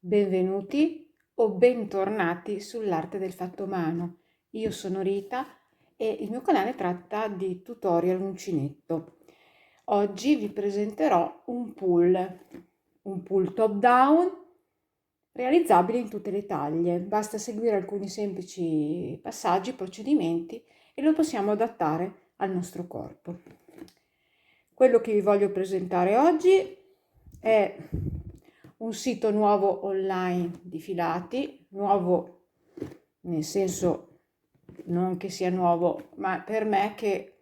benvenuti o bentornati sull'arte del fatto a mano. Io sono Rita e il mio canale tratta di tutorial uncinetto. Oggi vi presenterò un pull top down realizzabile in tutte le taglie. Basta seguire alcuni semplici passaggi, procedimenti e lo possiamo adattare al nostro corpo. Quello che vi voglio presentare oggi è un sito nuovo online di filati, nuovo nel senso non che sia nuovo, ma per me che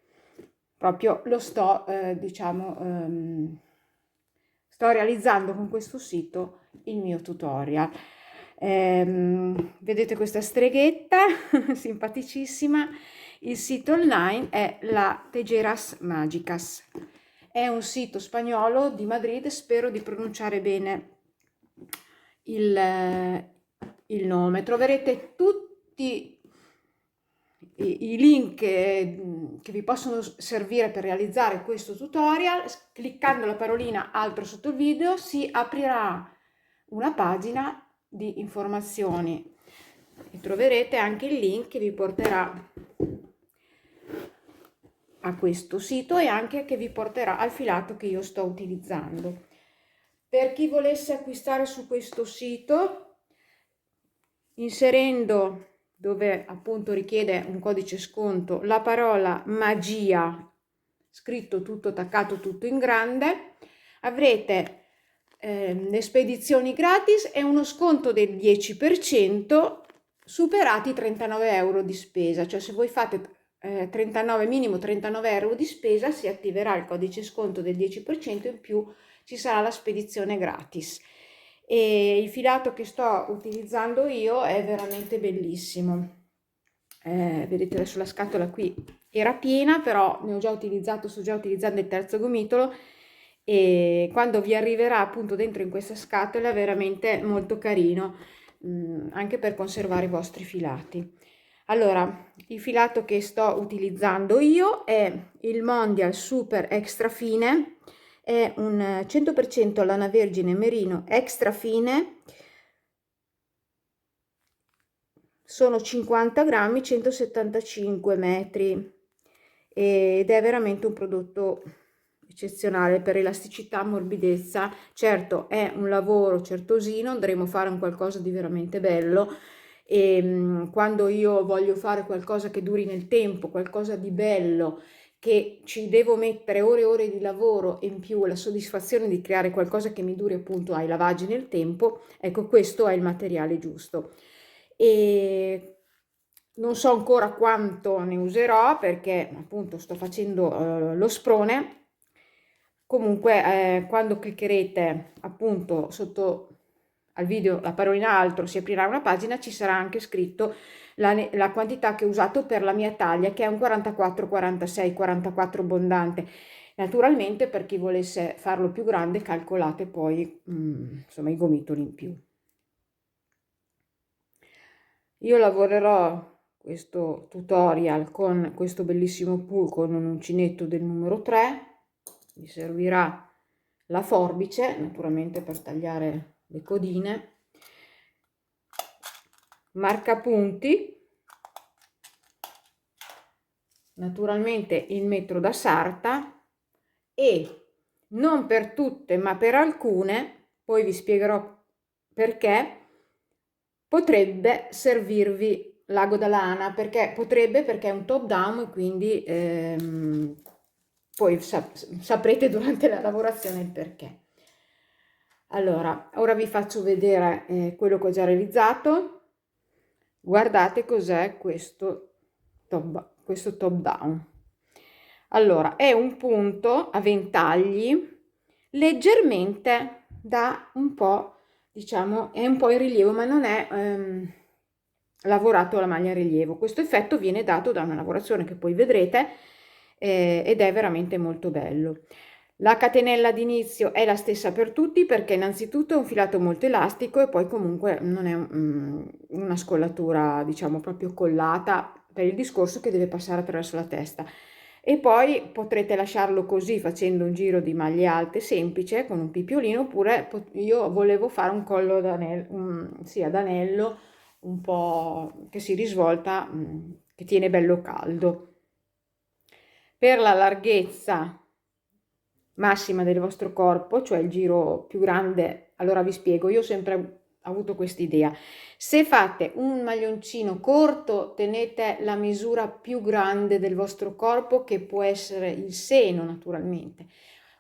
proprio lo sto, sto realizzando con questo sito il mio tutorial. Vedete questa streghetta simpaticissima? Il sito online è la Tejeras Magicas. È un sito spagnolo di Madrid, spero di pronunciare bene il nome. Troverete tutti i link che vi possono servire per realizzare questo tutorial. Cliccando la parolina altro sotto il video si aprirà una pagina di informazioni e troverete anche il link che vi porterà a questo sito e anche che vi porterà al filato che io sto utilizzando. Per chi volesse acquistare su questo sito, inserendo, dove appunto richiede un codice sconto, la parola magia, scritto tutto attaccato, tutto in grande, avrete le spedizioni gratis e uno sconto del 10% superati i 39 euro di spesa. Cioè se voi fate 39, minimo 39 euro di spesa, si attiverà il codice sconto del 10%, in più ci sarà la spedizione gratis. E il filato che sto utilizzando io è veramente bellissimo. Vedete adesso la scatola qui era piena, però ne ho già utilizzato, sto già utilizzando il terzo gomitolo e quando vi arriverà appunto dentro in questa scatola è veramente molto carino, anche per conservare i vostri filati. Allora, il filato che sto utilizzando io è il Mondial Super Extra Fine, è un 100% lana vergine merino extra fine, sono 50 grammi, 175 metri ed è veramente un prodotto eccezionale per elasticità, morbidezza. Certo è un lavoro certosino, andremo a fare un qualcosa di veramente bello e quando io voglio fare qualcosa che duri nel tempo, qualcosa di bello, che ci devo mettere ore e ore di lavoro e in più la soddisfazione di creare qualcosa che mi duri appunto ai lavaggi nel tempo, ecco questo è il materiale giusto. E non so ancora quanto ne userò perché appunto sto facendo lo sprone. Comunque quando cliccherete appunto sotto al video la parolina altro si aprirà una pagina, ci sarà anche scritto la quantità che ho usato per la mia taglia, che è un 44 46 44 abbondante. Naturalmente per chi volesse farlo più grande calcolate poi insomma i gomitoli in più. Io lavorerò questo tutorial con questo bellissimo pull con un uncinetto del numero 3, mi servirà la forbice naturalmente per tagliare le codine, marcapunti, naturalmente il metro da sarta e non per tutte ma per alcune, poi vi spiegherò perché, potrebbe servirvi l'ago da lana, perché potrebbe perché è un top down e quindi poi saprete durante la lavorazione il perché. Allora, ora vi faccio vedere quello che ho già realizzato. Guardate cos'è questo top down. Allora, è un punto a ventagli leggermente da un po', diciamo, è un po' in rilievo, ma non è lavorato la maglia a rilievo. Questo effetto viene dato da una lavorazione che poi vedrete ed è veramente molto bello. La catenella d'inizio è la stessa per tutti perché innanzitutto è un filato molto elastico e poi comunque non è una scollatura diciamo proprio collata per il discorso che deve passare attraverso la testa. e poi potrete lasciarlo così facendo un giro di maglie alte semplice con un pipiolino, oppure io volevo fare un collo d'anello, sì, ad anello un po' che si risvolta, che tiene bello caldo. Per la larghezza massima del vostro corpo, cioè il giro più grande, allora vi spiego, io ho sempre avuto questa idea: se fate un maglioncino corto tenete la misura più grande del vostro corpo, che può essere il seno naturalmente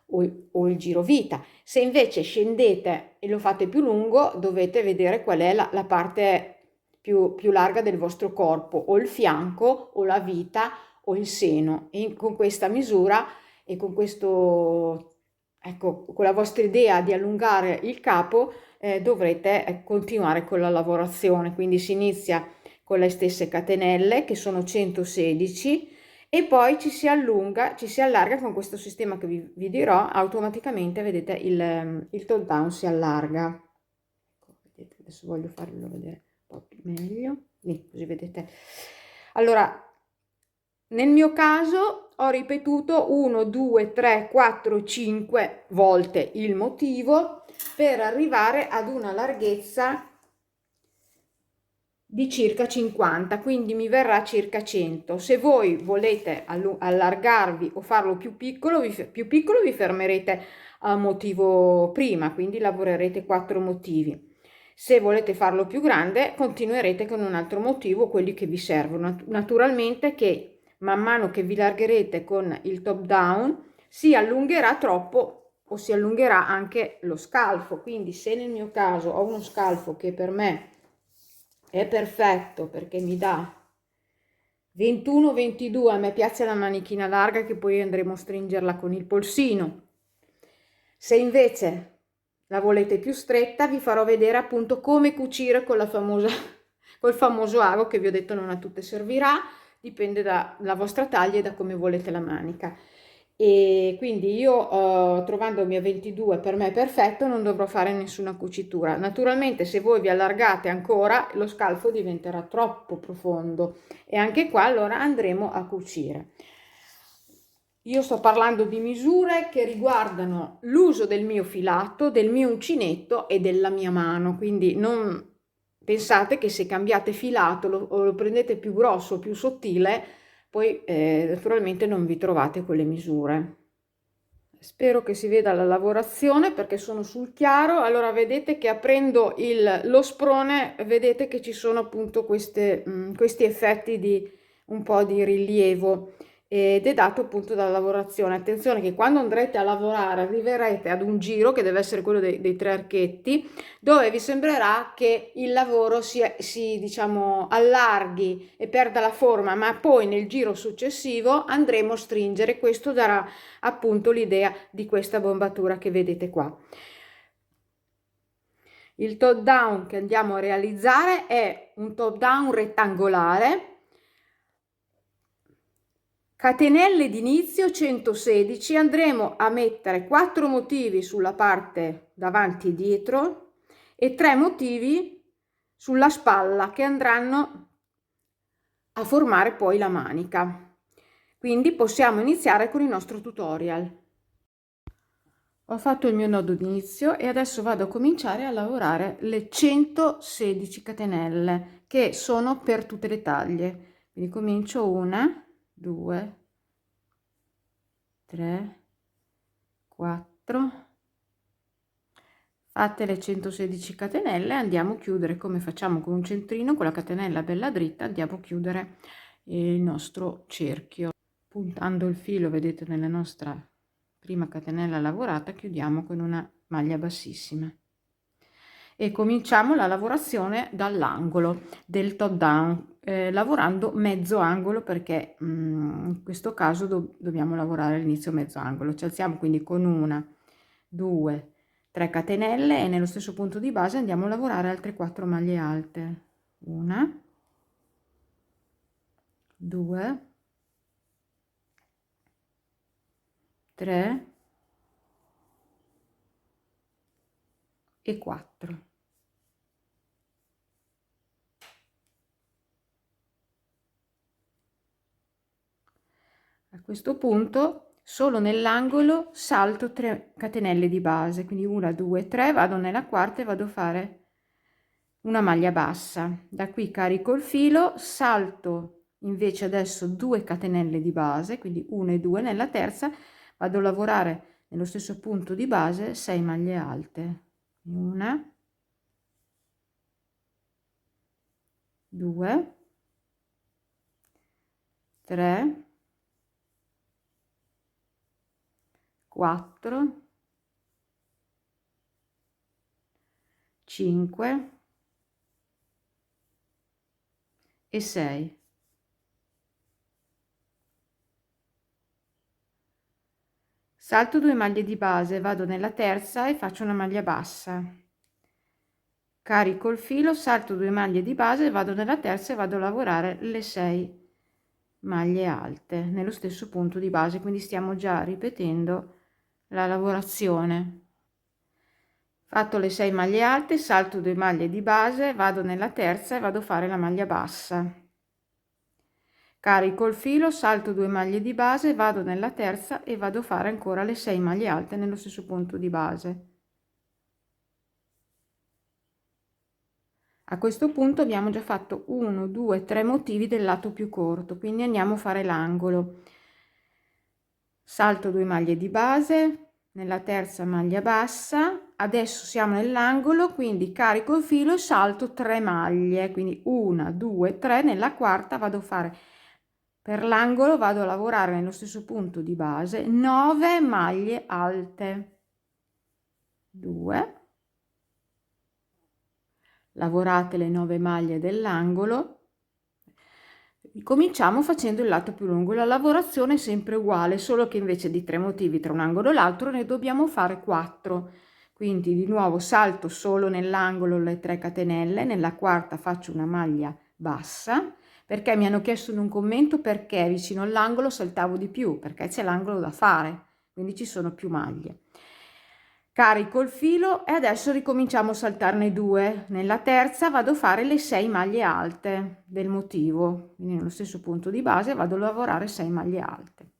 o il girovita. Se invece scendete e lo fate più lungo, dovete vedere qual è la parte più larga del vostro corpo, o il fianco o la vita o il seno, e con questa misura e con questo, ecco, con la vostra idea di allungare il capo, dovrete continuare con la lavorazione. Quindi si inizia con le stesse catenelle, che sono 116, e poi ci si allunga, ci si allarga con questo sistema che vi dirò. Automaticamente, vedete, il top down si allarga. Ecco, vedete, adesso voglio farvelo vedere un po' più meglio, così vedete. Allora, nel mio caso ho ripetuto 1, 2, 3, 4, 5 volte il motivo per arrivare ad una larghezza di circa 50, quindi mi verrà circa 100. Se voi volete allargarvi o farlo più piccolo, vi fermerete a motivo prima, quindi lavorerete 4 motivi. Se volete farlo più grande, continuerete con un altro motivo, quelli che vi servono. Naturalmente che man mano che vi largherete con il top down si allungherà troppo o si allungherà anche lo scalfo. Quindi se nel mio caso ho uno scalfo che per me è perfetto perché mi dà 21-22, a me piace la manichina larga, che poi andremo a stringerla con il polsino. Se invece la volete più stretta, vi farò vedere appunto come cucire con la famosa col famoso ago, che vi ho detto non a tutte servirà, dipende dalla vostra taglia e da come volete la manica. E quindi io, trovandomi a 22, per me è perfetto, non dovrò fare nessuna cucitura. Naturalmente se voi vi allargate ancora, lo scalfo diventerà troppo profondo, e anche qua allora andremo a cucire. Io sto parlando di misure che riguardano l'uso del mio filato, del mio uncinetto e della mia mano, quindi non pensate che se cambiate filato o lo prendete più grosso o più sottile, poi naturalmente non vi trovate quelle misure. Spero che si veda la lavorazione perché sono sul chiaro. Allora vedete che aprendo lo sprone, vedete che ci sono appunto questi effetti di un po' di rilievo, ed è dato appunto dalla lavorazione. Attenzione che quando andrete a lavorare arriverete ad un giro che deve essere quello dei 3 archetti, dove vi sembrerà che il lavoro diciamo allarghi e perda la forma, ma poi nel giro successivo andremo a stringere. Questo darà appunto l'idea di questa bombatura che vedete qua. Il top down che andiamo a realizzare è un top down rettangolare, catenelle d'inizio 116, andremo a mettere 4 motivi sulla parte davanti e dietro e 3 motivi sulla spalla, che andranno a formare poi la manica. Quindi possiamo iniziare con il nostro tutorial. Ho fatto il mio nodo d'inizio e adesso vado a cominciare a lavorare le 116 catenelle, che sono per tutte le taglie. Quindi comincio 1, 2, 3, 4, fatte le 116 catenelle, andiamo a chiudere come facciamo con un centrino, con la catenella bella dritta andiamo a chiudere il nostro cerchio. Puntando il filo, vedete, nella nostra prima catenella lavorata, chiudiamo con una maglia bassissima e cominciamo la lavorazione dall'angolo del top down, lavorando mezzo angolo, perché in questo caso dobbiamo lavorare all'inizio mezzo angolo. Ci alziamo quindi con 1, 2, 3 catenelle e nello stesso punto di base andiamo a lavorare altre 4 maglie alte. 1, 2, 3 e 4. A questo punto solo nell'angolo salto 3 catenelle di base, quindi 1 2 3, vado nella quarta e vado a fare una maglia bassa. Da qui carico il filo, salto invece adesso 2 catenelle di base, quindi 1 e 2, nella terza vado a lavorare nello stesso punto di base 6 maglie alte, 1 2 3 4 5 e 6. Salto 2 maglie di base, vado nella terza e faccio una maglia bassa, carico il filo, salto 2 maglie di base, vado nella terza e vado a lavorare le 6 maglie alte nello stesso punto di base, quindi stiamo già ripetendo la lavorazione. Fatto le 6 maglie alte, salto 2 maglie di base, vado nella terza e vado a fare la maglia bassa, carico il filo, salto 2 maglie di base, vado nella terza e vado a fare ancora le 6 maglie alte nello stesso punto di base. A questo punto abbiamo già fatto 1 2 3 motivi del lato più corto, quindi andiamo a fare l'angolo. Salto 2 maglie di base, nella terza maglia bassa, adesso siamo nell'angolo, quindi carico il filo e salto 3 maglie, quindi 1 2 3, nella quarta vado a fare per l'angolo, vado a lavorare nello stesso punto di base 9 maglie alte, 2, lavorate le 9 maglie dell'angolo. Cominciamo facendo il lato più lungo. La lavorazione è sempre uguale, solo che invece di 3 motivi tra un angolo e l'altro ne dobbiamo fare 4. Quindi di nuovo salto solo nell'angolo le 3 catenelle, nella quarta faccio una maglia bassa, perché mi hanno chiesto in un commento perché vicino all'angolo saltavo di più, perché c'è l'angolo da fare, quindi ci sono più maglie. Carico il filo e adesso ricominciamo a saltarne 2. Nella terza vado a fare le 6 maglie alte del motivo, quindi nello stesso punto di base vado a lavorare 6 maglie alte.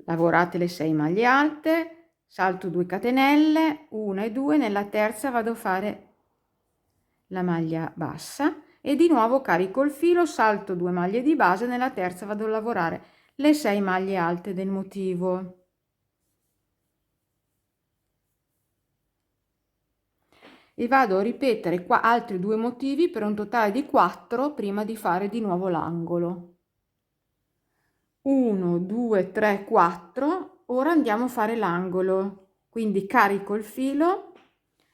Lavorate le 6 maglie alte, salto 2 catenelle, 1 e 2, nella terza vado a fare la maglia bassa e di nuovo carico il filo, salto 2 maglie di base, nella terza vado a lavorare le 6 maglie alte del motivo. E vado a ripetere qua altri 2 motivi per un totale di 4 prima di fare di nuovo l'angolo. 1 2 3 4. Ora andiamo a fare l'angolo, quindi carico il filo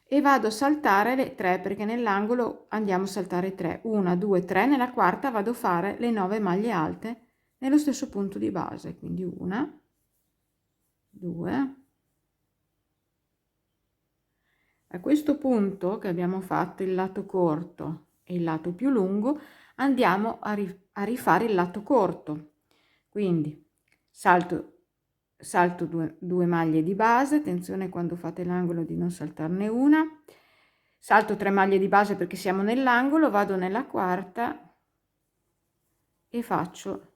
e vado a saltare le 3, perché nell'angolo andiamo a saltare 3, 1 2 3, nella quarta vado a fare le 9 maglie alte nello stesso punto di base, quindi 1 2. A questo punto che abbiamo fatto il lato corto e il lato più lungo, andiamo a rifare il lato corto, quindi salto 2 maglie di base, attenzione quando fate l'angolo di non saltarne una, salto 3 maglie di base perché siamo nell'angolo, vado nella quarta e faccio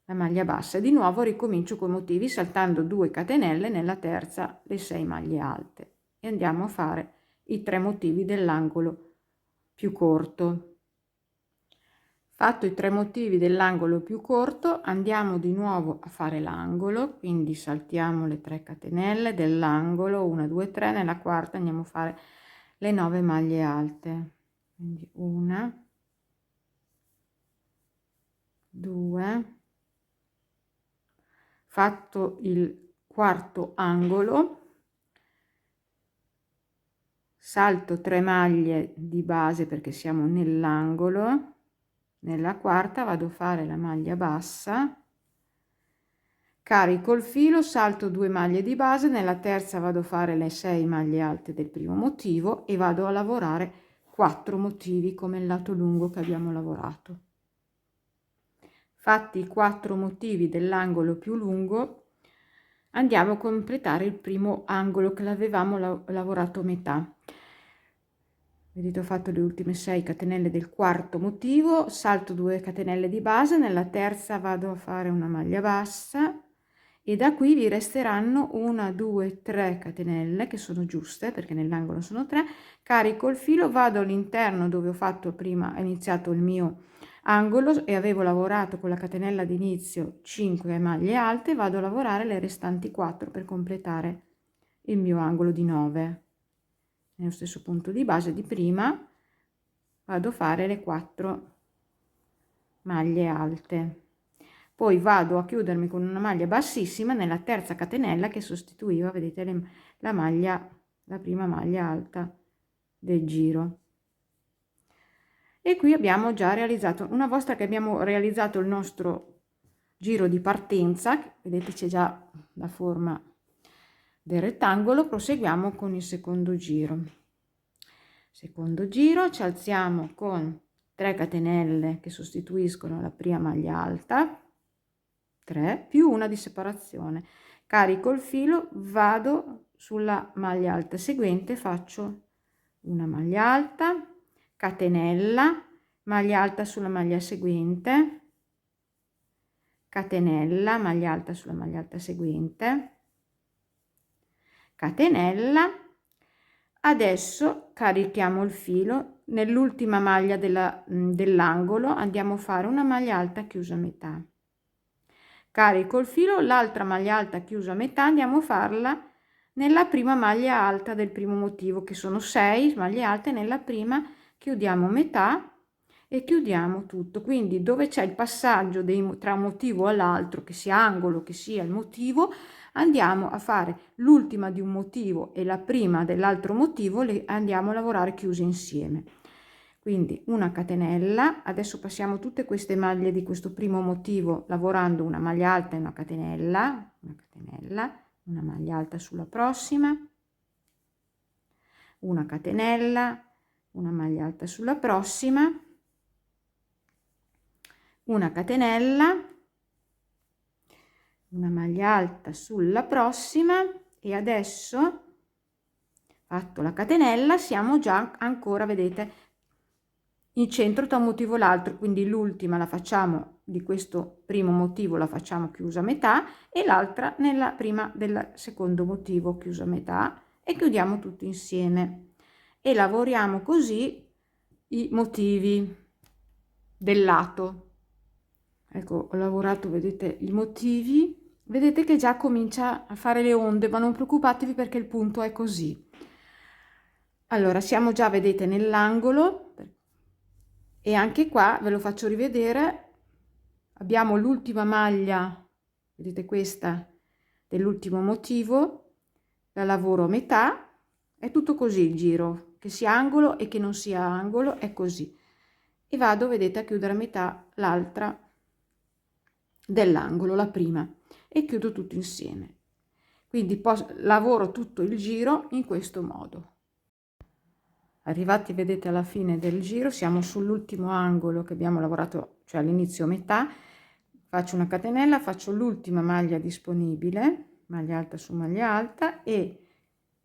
la maglia bassa. Di nuovo ricomincio con motivi saltando 2 catenelle, nella terza le 6 maglie alte e andiamo a fare i 3 motivi dell'angolo più corto. Fatto i 3 motivi dell'angolo più corto, andiamo di nuovo a fare l'angolo, quindi saltiamo le 3 catenelle dell'angolo, 1 2 3, nella quarta andiamo a fare le 9 maglie alte, quindi 1 2. Fatto il quarto angolo, salto 3 maglie di base perché siamo nell'angolo, nella quarta vado a fare la maglia bassa, carico il filo, salto 2 maglie di base, nella terza vado a fare le 6 maglie alte del primo motivo e vado a lavorare 4 motivi come il lato lungo che abbiamo lavorato. Fatti i 4 motivi dell'angolo più lungo, andiamo a completare il primo angolo che l'avevamo lavorato a metà. vedete ho fatto le ultime 6 catenelle del quarto motivo, salto 2 catenelle di base, nella terza vado a fare una maglia bassa e da qui vi resteranno 1 2 3 catenelle che sono giuste perché nell'angolo sono 3, carico il filo, vado all'interno dove ho fatto prima, ho iniziato il mio angolo e avevo lavorato con la catenella d'inizio 5 maglie alte, vado a lavorare le restanti 4 per completare il mio angolo di 9. Nello stesso punto di base di prima vado a fare le 4 maglie alte, poi vado a chiudermi con una maglia bassissima nella terza catenella che sostituiva, vedete, la prima maglia alta del giro. E qui abbiamo già realizzato, una volta che abbiamo realizzato il nostro giro di partenza, vedete c'è già la forma del rettangolo, proseguiamo con il secondo giro. Secondo giro ci alziamo con 3 catenelle che sostituiscono la prima maglia alta, 3 più una di separazione, carico il filo, vado sulla maglia alta seguente, faccio una maglia alta, catenella, maglia alta sulla maglia seguente, catenella, maglia alta sulla maglia alta seguente, catenella. Adesso carichiamo il filo, nell'ultima maglia dell'angolo andiamo a fare una maglia alta chiusa a metà, carico il filo, l'altra maglia alta chiusa a metà andiamo a farla nella prima maglia alta del primo motivo, che sono 6 maglie alte, nella prima chiudiamo metà e chiudiamo tutto. Quindi dove c'è il passaggio tra un motivo all'altro, che sia angolo che sia il motivo, andiamo a fare l'ultima di un motivo e la prima dell'altro motivo, le andiamo a lavorare chiuse insieme. Quindi una catenella, adesso passiamo tutte queste maglie di questo primo motivo lavorando una maglia alta e una catenella, una maglia alta sulla prossima, una catenella, una maglia alta sulla prossima, una catenella, una maglia alta sulla prossima e adesso fatto la catenella siamo già ancora, vedete, in centro tra un motivo e l'altro, quindi l'ultima la facciamo di questo primo motivo, la facciamo chiusa a metà e l'altra nella prima del secondo motivo chiusa a metà e chiudiamo tutto insieme e lavoriamo così i motivi del lato. Ecco, ho lavorato, vedete, i motivi. Vedete che già comincia a fare le onde, ma non preoccupatevi perché il punto è così. Allora, siamo già, vedete, nell'angolo e anche qua ve lo faccio rivedere. Abbiamo l'ultima maglia, vedete questa, dell'ultimo motivo, la lavoro a metà, è tutto così il giro, che sia angolo e che non sia angolo, è così. E vado, vedete, a chiudere a metà l'altra dell'angolo, la prima, e chiudo tutto insieme. Quindi lavoro tutto il giro in questo modo. Arrivati, vedete, alla fine del giro, siamo sull'ultimo angolo che abbiamo lavorato, cioè all'inizio metà, faccio una catenella, faccio l'ultima maglia disponibile, maglia alta su maglia alta, e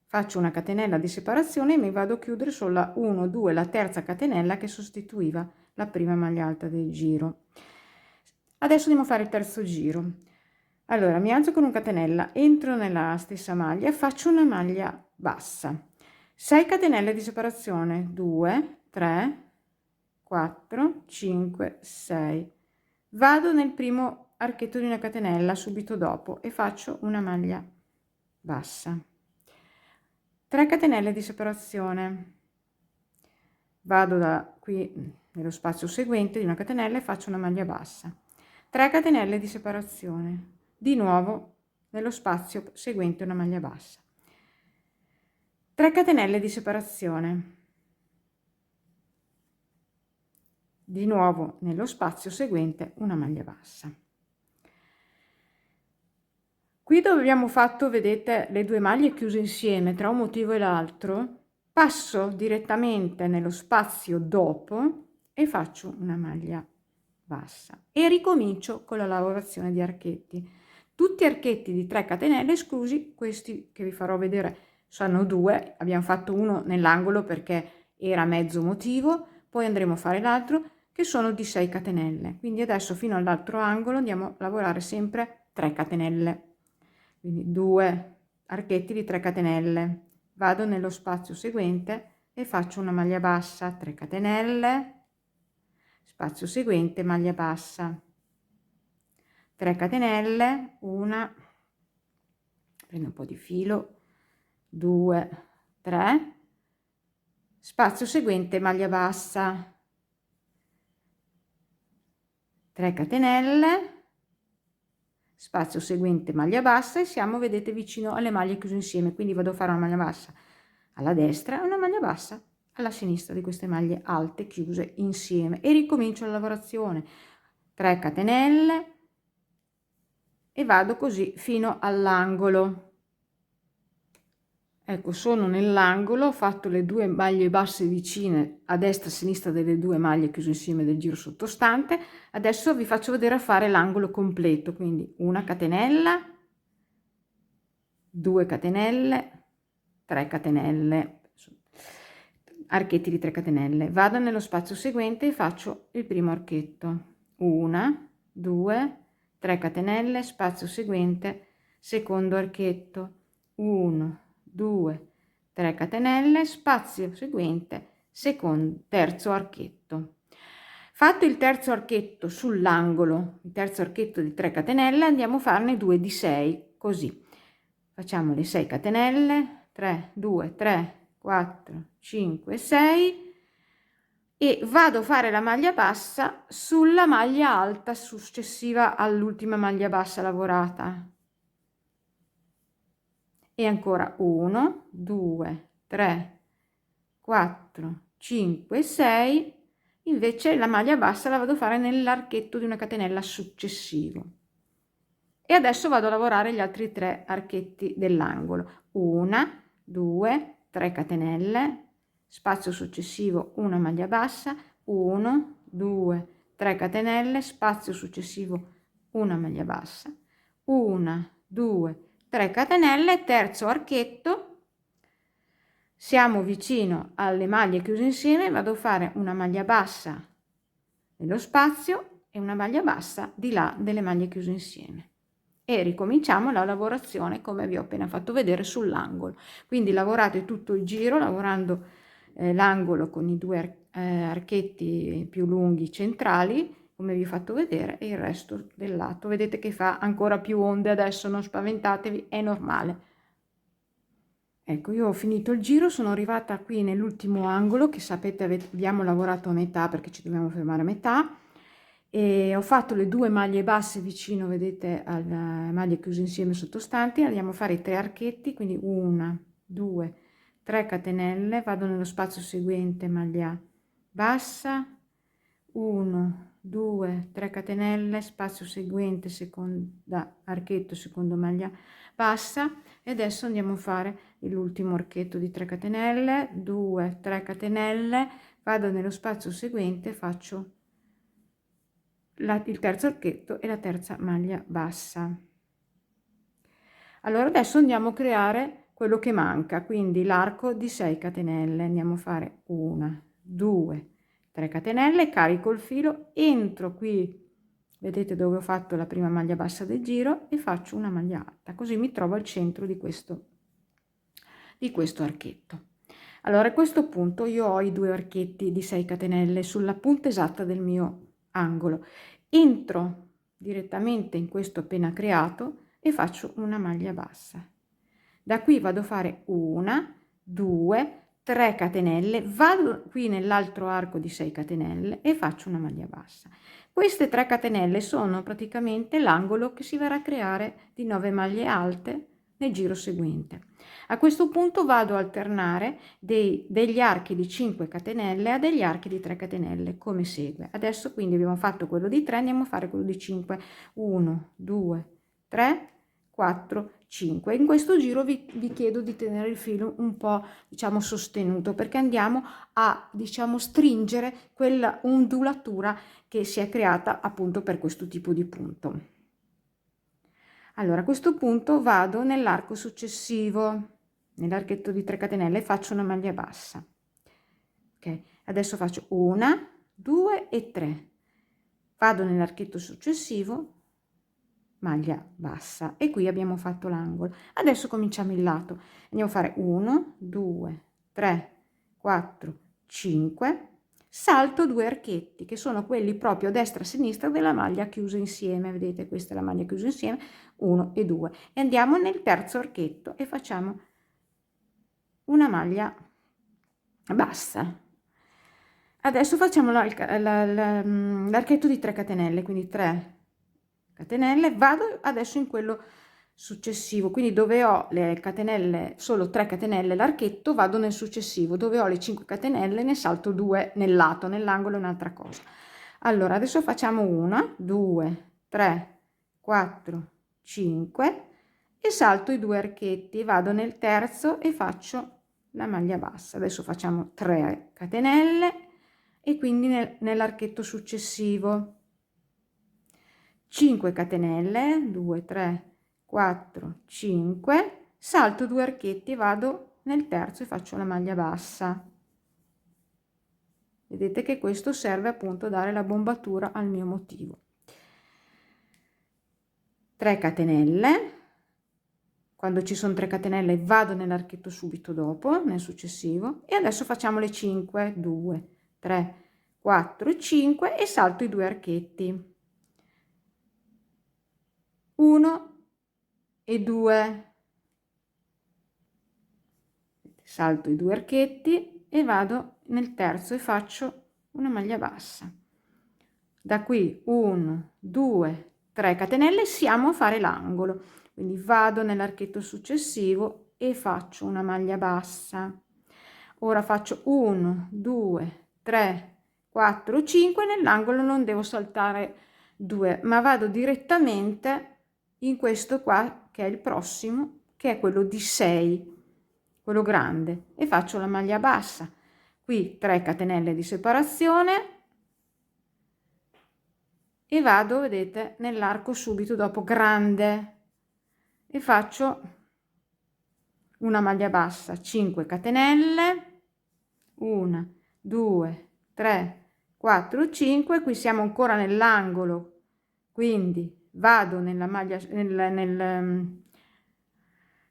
faccio una catenella di separazione e mi vado a chiudere sulla 1 2 la terza catenella che sostituiva la prima maglia alta del giro. Adesso andiamo a fare il terzo giro. Allora mi alzo con un catenella, entro nella stessa maglia, faccio una maglia bassa, 6 catenelle di separazione, 2 3 4 5 6, vado nel primo archetto di una catenella subito dopo e faccio una maglia bassa, 3 catenelle di separazione, vado da qui nello spazio seguente di una catenella e faccio una maglia bassa, 3 catenelle di separazione, di nuovo nello spazio seguente una maglia bassa, 3 catenelle di separazione, di nuovo nello spazio seguente una maglia bassa. Qui dove abbiamo fatto, vedete, le due maglie chiuse insieme tra un motivo e l'altro, passo direttamente nello spazio dopo e faccio una maglia bassa e ricomincio con la lavorazione di archetti, tutti archetti di 3 catenelle esclusi questi che vi farò vedere. Sono 2, abbiamo fatto uno nell'angolo perché era mezzo motivo, poi andremo a fare l'altro che sono di 6 catenelle. Quindi adesso fino all'altro angolo andiamo a lavorare sempre 3 catenelle, quindi 2 archetti di 3 catenelle, vado nello spazio seguente e faccio una maglia bassa, 3 catenelle, spazio seguente, maglia bassa, 3 catenelle, una, prendo un po' di filo, 2, 3, spazio seguente, maglia bassa, 3 catenelle, spazio seguente, maglia bassa, e siamo, vedete, vicino alle maglie chiuse insieme, quindi vado a fare una maglia bassa alla destra e una maglia bassa alla sinistra di queste maglie alte chiuse insieme e ricomincio la lavorazione, 3 catenelle e vado così fino all'angolo. Ecco, sono nell'angolo, ho fatto le 2 maglie basse vicine a destra e a sinistra delle 2 maglie chiuse insieme del giro sottostante. Adesso vi faccio vedere a fare l'angolo completo, quindi una catenella, 2 catenelle, 3 catenelle, archetti di 3 catenelle. Vado nello spazio seguente e faccio il primo archetto, 1, 2, 3 catenelle, spazio seguente, secondo archetto, 1, 2, 3 catenelle, spazio seguente, secondo, terzo archetto. Fatto il terzo archetto sull'angolo, il terzo archetto di 3 catenelle, andiamo a farne 2 di 6, così. Facciamo le 6 catenelle, 3, 2, 3, 4, 5, 6 e vado a fare la maglia bassa sulla maglia alta successiva all'ultima maglia bassa lavorata. E ancora 1, 2, 3, 4, 5, 6, invece la maglia bassa la vado a fare nell'archetto di una catenella successivo. E adesso vado a lavorare gli altri 3 archetti dell'angolo, 1, 2, 3 catenelle, spazio successivo una maglia bassa, 1, 2, 3 catenelle, spazio successivo una maglia bassa, 1, 2, 3 catenelle, terzo archetto, siamo vicino alle maglie chiuse insieme, vado a fare una maglia bassa nello spazio e una maglia bassa di là delle maglie chiuse insieme e ricominciamo la lavorazione come vi ho appena fatto vedere sull'angolo. Quindi lavorate tutto il giro lavorando l'angolo con i 2 archetti più lunghi centrali come vi ho fatto vedere, e il resto del lato. Vedete che fa ancora più onde adesso, non spaventatevi, è normale. Ecco, io ho finito il giro, sono arrivata qui nell'ultimo angolo che sapete abbiamo lavorato a metà perché ci dobbiamo fermare a metà, e ho fatto le 2 maglie basse vicino, vedete, alle maglie chiuse insieme sottostanti. Andiamo a fare i 3 archetti, quindi 1, 2, 3 catenelle, vado nello spazio seguente, maglia bassa, 1, 2, 3 catenelle, spazio seguente, seconda archetto, secondo maglia bassa, e adesso andiamo a fare l'ultimo archetto di 3 catenelle, 2, 3 catenelle, vado nello spazio seguente, faccio il terzo archetto e la terza maglia bassa. Allora adesso andiamo a creare quello che manca, quindi l'arco di 6 catenelle. Andiamo a fare 1, 2, 3 catenelle, carico il filo, entro qui, vedete dove ho fatto la prima maglia bassa del giro, e faccio una maglia alta, così mi trovo al centro di questo archetto. Allora a questo punto io ho i 2 archetti di 6 catenelle sulla punta esatta del mio angolo, entro direttamente in questo appena creato e faccio una maglia bassa. Da qui vado a fare 1, 2, 3 catenelle, vado qui nell'altro arco di 6 catenelle e faccio una maglia bassa. Queste 3 catenelle sono praticamente l'angolo che si verrà a creare di 9 maglie alte nel giro seguente. A questo punto vado a alternare degli archi di 5 catenelle a degli archi di 3 catenelle come segue. Adesso quindi abbiamo fatto quello di 3, andiamo a fare quello di 5, 1, 2, 3, 4, 5. In questo giro vi chiedo di tenere il filo un po', diciamo, sostenuto, perché andiamo a, diciamo, stringere quella ondulatura che si è creata appunto per questo tipo di punto. Allora a questo punto vado nell'arco successivo, nell'archetto di 3 catenelle, e faccio una maglia bassa, ok? Adesso faccio 1, 2 e 3, vado nell'archetto successivo, maglia bassa, e qui abbiamo fatto l'angolo. Adesso cominciamo il lato, andiamo a fare 1, 2, 3, 4, 5, salto 2 archetti che sono quelli proprio a destra e a sinistra della maglia chiusa insieme, vedete, questa è la maglia chiusa insieme, 1 e 2, e andiamo nel terzo archetto e facciamo una maglia bassa. Adesso facciamo l'archetto di 3 catenelle, quindi 3 catenelle, vado adesso in quello successivo, quindi dove ho le catenelle, solo 3 catenelle l'archetto, vado nel successivo, dove ho le 5 catenelle ne salto 2 nel lato, nell'angolo è un'altra cosa. Allora adesso facciamo 1, 2, 3, 4, 5 e salto i 2 archetti, vado nel terzo e faccio la maglia bassa. Adesso facciamo 3 catenelle e quindi nell'archetto successivo 5 catenelle, 2, 3, 4, 5, salto 2 archetti, vado nel terzo e faccio la maglia bassa. Vedete che questo serve appunto a dare la bombatura al mio motivo. 3 catenelle, quando ci sono 3 catenelle vado nell'archetto subito dopo, nel successivo, e adesso facciamo le 5, 2, 3, 4, 5 e salto i 2 archetti. 1 e 2, salto i 2 archetti e vado nel terzo e faccio una maglia bassa. Da qui 1, 2, 3 catenelle, siamo a fare l'angolo, quindi vado nell'archetto successivo e faccio una maglia bassa. Ora faccio 1, 2, 3, 4, 5, nell'angolo non devo saltare 2, ma vado direttamente in questo qua che è il prossimo, che è quello di 6, quello grande, e faccio la maglia bassa. Qui 3 catenelle di separazione e vado, vedete, nell'arco subito dopo grande e faccio una maglia bassa, 5 catenelle, 1, 2, 3, 4, 5, qui siamo ancora nell'angolo, quindi vado nella maglia,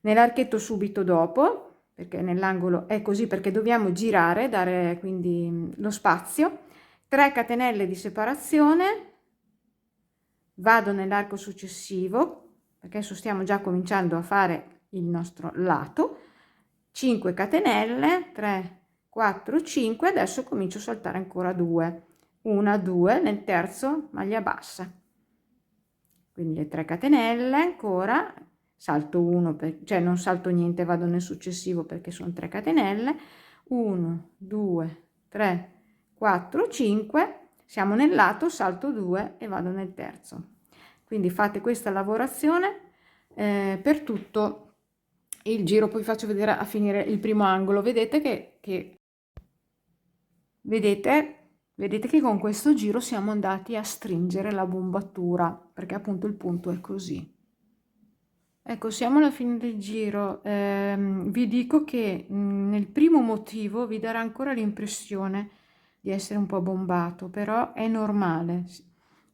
nell'archetto subito dopo, perché nell'angolo è così, perché dobbiamo girare, dare quindi lo spazio, 3 catenelle di separazione, vado nell'arco successivo, perché adesso stiamo già cominciando a fare il nostro lato, 5 catenelle, 3, 4, 5, adesso comincio a saltare ancora 2, 1, 2, nel terzo maglia bassa, quindi le 3 catenelle ancora, salto 1, cioè non salto niente, vado nel successivo perché sono 3 catenelle, 1, 2, 3, 4, 5, siamo nel lato, salto 2 e vado nel terzo. Quindi fate questa lavorazione per tutto il giro, poi faccio vedere a finire il primo angolo. Vedete che con questo giro siamo andati a stringere la bombatura, perché appunto il punto è così. Ecco, siamo alla fine del giro. Vi dico che nel primo motivo vi darà ancora l'impressione di essere un po' bombato, però è normale.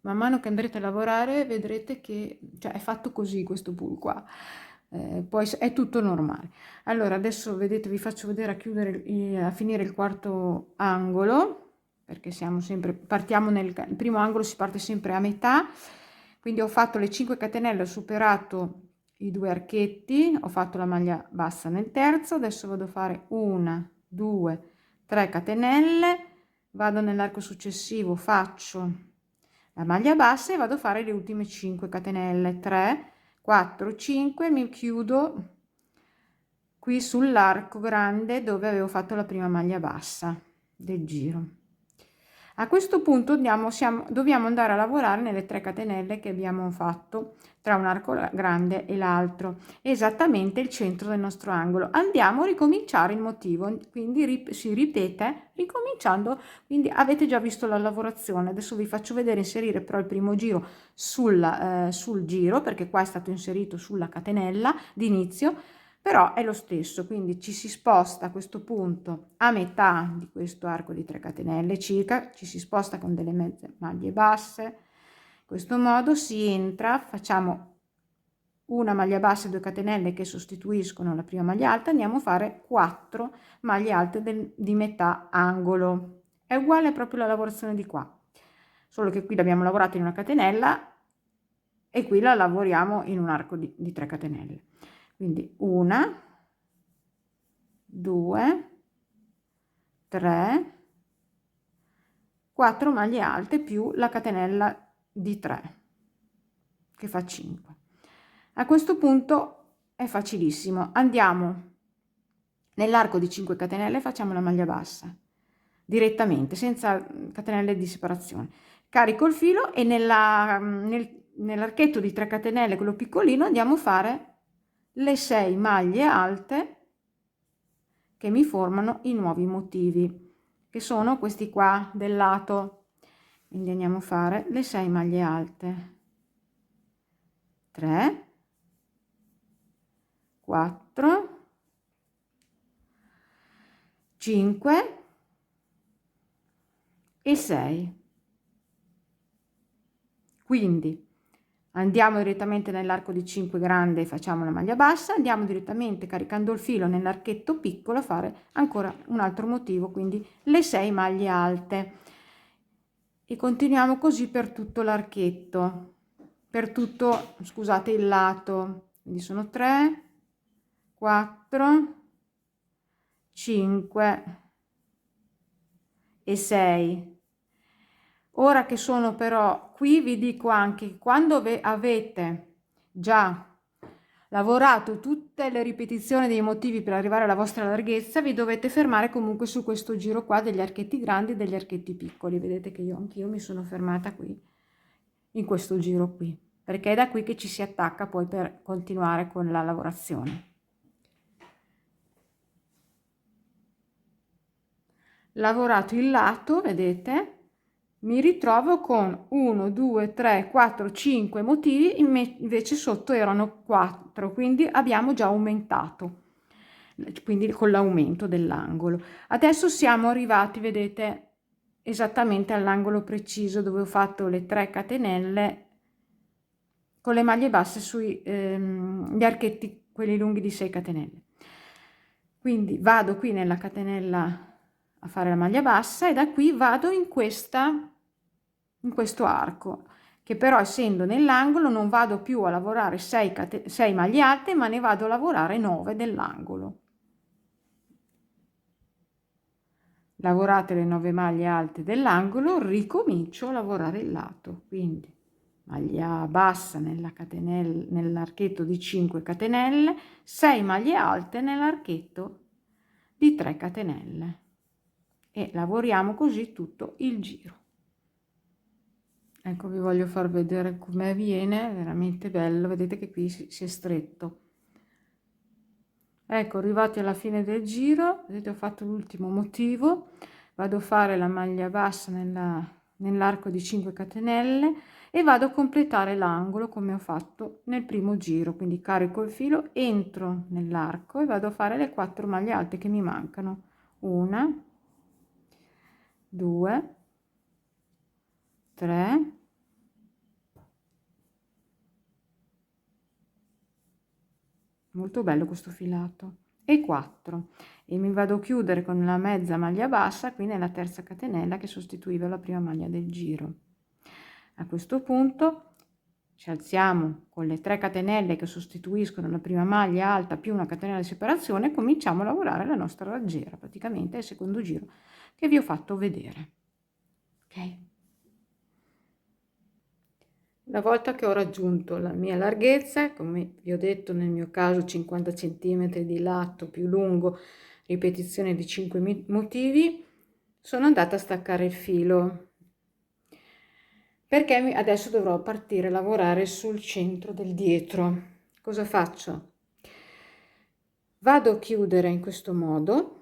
Man mano che andrete a lavorare vedrete che è fatto così questo pull qua. Poi è tutto normale. Allora adesso vedete, vi faccio vedere a chiudere a finire il quarto angolo, perché partiamo nel primo angolo, si parte sempre a metà, quindi ho fatto le 5 catenelle, ho superato i 2 archetti, ho fatto la maglia bassa nel terzo, adesso vado a fare 1, 2, 3 catenelle, vado nell'arco successivo, faccio la maglia bassa e vado a fare le ultime 5 catenelle, 3, 4, 5, mi chiudo qui sull'arco grande dove avevo fatto la prima maglia bassa del giro. A questo punto dobbiamo andare a lavorare nelle 3 catenelle che abbiamo fatto tra un arco grande e l'altro, esattamente il centro del nostro angolo. Andiamo a ricominciare il motivo, quindi si ripete ricominciando, quindi avete già visto la lavorazione. Adesso vi faccio vedere inserire però il primo giro sul giro, perché qua è stato inserito sulla catenella d'inizio. però è lo stesso, quindi ci si sposta a questo punto a metà di questo arco di 3 catenelle circa, ci si sposta con delle mezze maglie basse, in questo modo si entra, facciamo una maglia bassa e 2 catenelle che sostituiscono la prima maglia alta, andiamo a fare 4 maglie alte di metà angolo. È uguale proprio alla lavorazione di qua, solo che qui l'abbiamo lavorata in una catenella e qui la lavoriamo in un arco di 3 catenelle. Quindi 1, 2, 3, 4 maglie alte più la catenella di 3 che fa 5. A questo punto è facilissimo, andiamo nell'arco di 5 catenelle, facciamo la maglia bassa direttamente senza catenelle di separazione, carico il filo e nell'archetto di 3 catenelle, quello piccolino, andiamo a fare le 6 maglie alte che mi formano i nuovi motivi, che sono questi qua del lato. Quindi andiamo a fare le 6 maglie alte, 3, 4, 5 e 6. Quindi andiamo direttamente nell'arco di 5 grande e facciamo la maglia bassa, andiamo direttamente caricando il filo nell'archetto piccolo a fare ancora un altro motivo, quindi le 6 maglie alte, e continuiamo così per tutto l'archetto, per tutto, scusate, il lato. Quindi sono 3, 4, 5 e 6. Ora che sono però qui, vi dico anche che quando avete già lavorato tutte le ripetizioni dei motivi per arrivare alla vostra larghezza, vi dovete fermare comunque su questo giro qua degli archetti grandi e degli archetti piccoli. Vedete che anch'io mi sono fermata qui, in questo giro qui, perché è da qui che ci si attacca poi per continuare con la lavorazione. Lavorato il lato, vedete, mi ritrovo con 1, 2, 3, 4, 5 motivi, invece sotto erano 4, quindi abbiamo già aumentato, quindi con l'aumento dell'angolo. Adesso siamo arrivati, vedete, esattamente all'angolo preciso dove ho fatto le 3 catenelle con le maglie basse sugli archetti, quelli lunghi di 6 catenelle. Quindi vado qui nella catenella a fare la maglia bassa e da qui vado in questo arco, che però essendo nell'angolo non vado più a lavorare 6 maglie alte, ma ne vado a lavorare 9 dell'angolo. Lavorate le 9 maglie alte dell'angolo, ricomincio a lavorare il lato, quindi maglia bassa nell'archetto di 5 catenelle, 6 maglie alte nell'archetto di 3 catenelle e lavoriamo così tutto il giro. Ecco, vi voglio far vedere come viene, è veramente bello, vedete che qui si è stretto. Ecco, arrivati alla fine del giro, vedete, ho fatto l'ultimo motivo, vado a fare la maglia bassa nell'arco di 5 catenelle e vado a completare l'angolo come ho fatto nel primo giro, quindi carico il filo, entro nell'arco e vado a fare le 4 maglie alte che mi mancano, 1, 2, 3, molto bello questo filato, e 4, e mi vado a chiudere con la mezza maglia bassa qui nella terza catenella che sostituiva la prima maglia del giro. A questo punto ci alziamo con le 3 catenelle che sostituiscono la prima maglia alta più una catenella di separazione e cominciamo a lavorare la nostra raggiera, praticamente il secondo giro che vi ho fatto vedere. Ok? Una volta che ho raggiunto la mia larghezza, come vi ho detto nel mio caso 50 cm di lato più lungo, ripetizione di 5 motivi, sono andata a staccare il filo, perché adesso dovrò partire a lavorare sul centro del dietro. Cosa faccio? Vado a chiudere in questo modo,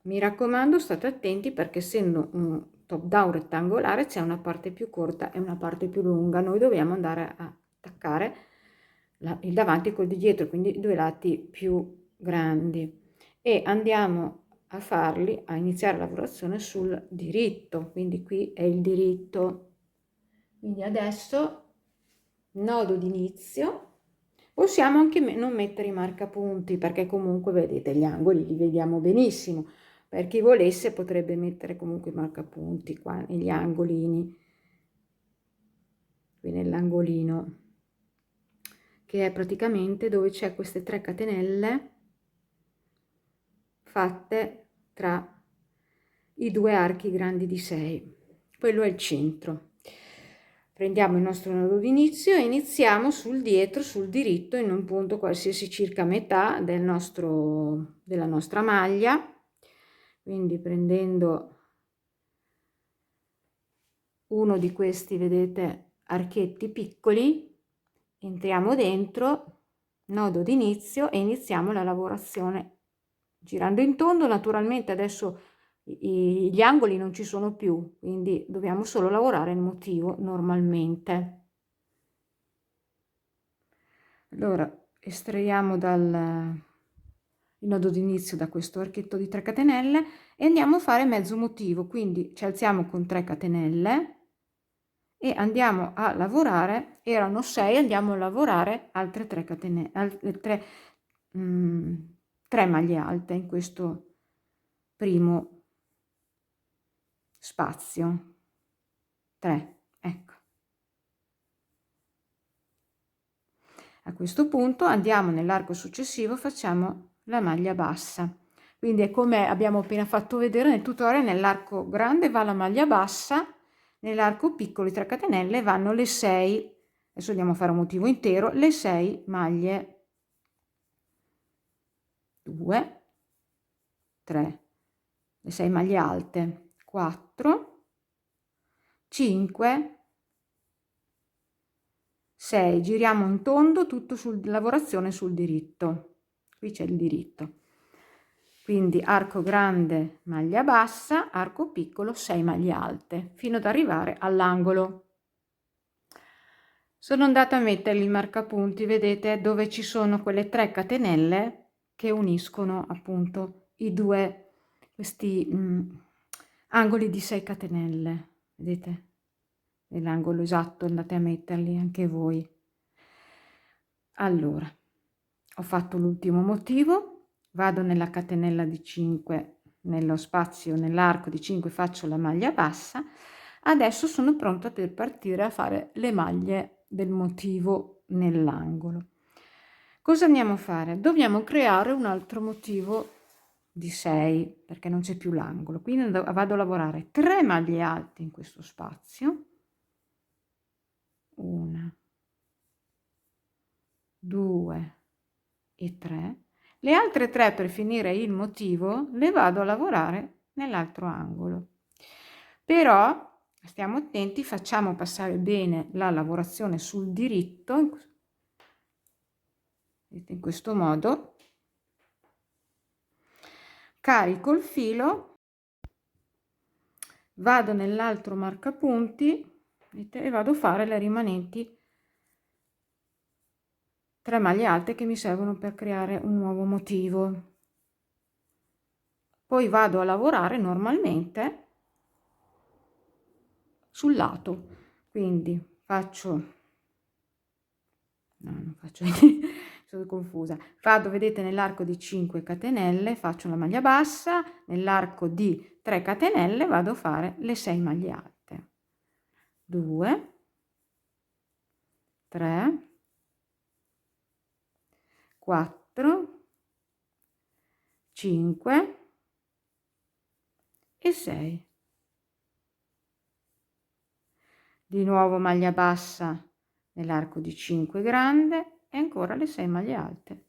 mi raccomando state attenti perché essendo un top down rettangolare c'è una parte più corta e una parte più lunga, noi dobbiamo andare a attaccare il davanti col di dietro, quindi i due lati più grandi, e andiamo a farli, a iniziare la lavorazione sul diritto, quindi qui è il diritto. Quindi adesso nodo d'inizio, possiamo anche non mettere i marcapunti, perché comunque vedete gli angoli li vediamo benissimo. Per chi volesse potrebbe mettere comunque i marcapunti qua negli angolini, qui nell'angolino, che è praticamente dove c'è queste 3 catenelle fatte tra i 2 archi grandi di 6. Quello è il centro. Prendiamo il nostro nodo d'inizio e iniziamo sul dietro, sul diritto, in un punto qualsiasi circa metà della nostra maglia. Quindi prendendo uno di questi, vedete, archetti piccoli, entriamo dentro, nodo d'inizio, e iniziamo la lavorazione girando in tondo. Naturalmente adesso gli angoli non ci sono più, quindi dobbiamo solo lavorare il motivo normalmente. Allora estraiamo il nodo d'inizio da questo archetto di 3 catenelle e andiamo a fare mezzo motivo, quindi ci alziamo con 3 catenelle e andiamo a lavorare, erano 6, andiamo a lavorare altre 3 catenelle, altre 3 maglie alte in questo primo spazio. 3, ecco. A questo punto andiamo nell'arco successivo, facciamo la maglia bassa. Quindi è come abbiamo appena fatto vedere nel tutorial, nell'arco grande va la maglia bassa, nell'arco piccolo di 3 catenelle vanno le 6, adesso andiamo a fare un motivo intero, le 6 maglie, 2, 3, le 6 maglie alte, 4, 5, 6, giriamo in tondo tutto sulla lavorazione sul diritto, qui c'è il diritto, quindi arco grande maglia bassa, arco piccolo 6 maglie alte fino ad arrivare all'angolo. Sono andata a mettere il marcapunti, vedete, dove ci sono quelle 3 catenelle che uniscono appunto questi angoli di 6 catenelle, vedete? Nell'angolo esatto andate a metterli anche voi. Allora, ho fatto l'ultimo motivo, vado nella catenella di 5, nello spazio, nell'arco di 5 faccio la maglia bassa. Adesso sono pronta per partire a fare le maglie del motivo nell'angolo. Cosa andiamo a fare? Dobbiamo creare un altro motivo di 6 perché non c'è più l'angolo, quindi vado a lavorare 3 maglie alte in questo spazio, 1, 2 e 3, le altre 3 per finire il motivo le vado a lavorare nell'altro angolo. Però stiamo attenti, facciamo passare bene la lavorazione sul diritto, in questo modo, carico il filo, vado nell'altro marcapunti e vado a fare le rimanenti 3 maglie alte che mi servono per creare un nuovo motivo. Poi vado a lavorare normalmente sul lato, quindi faccio non faccio sono confusa, vado, vedete, nell'arco di 5 catenelle faccio la maglia bassa, nell'arco di 3 catenelle vado a fare le 6 maglie alte, 2, 3, 4, 5 e 6. Di nuovo maglia bassa nell'arco di 5 grande e ancora le 6 maglie alte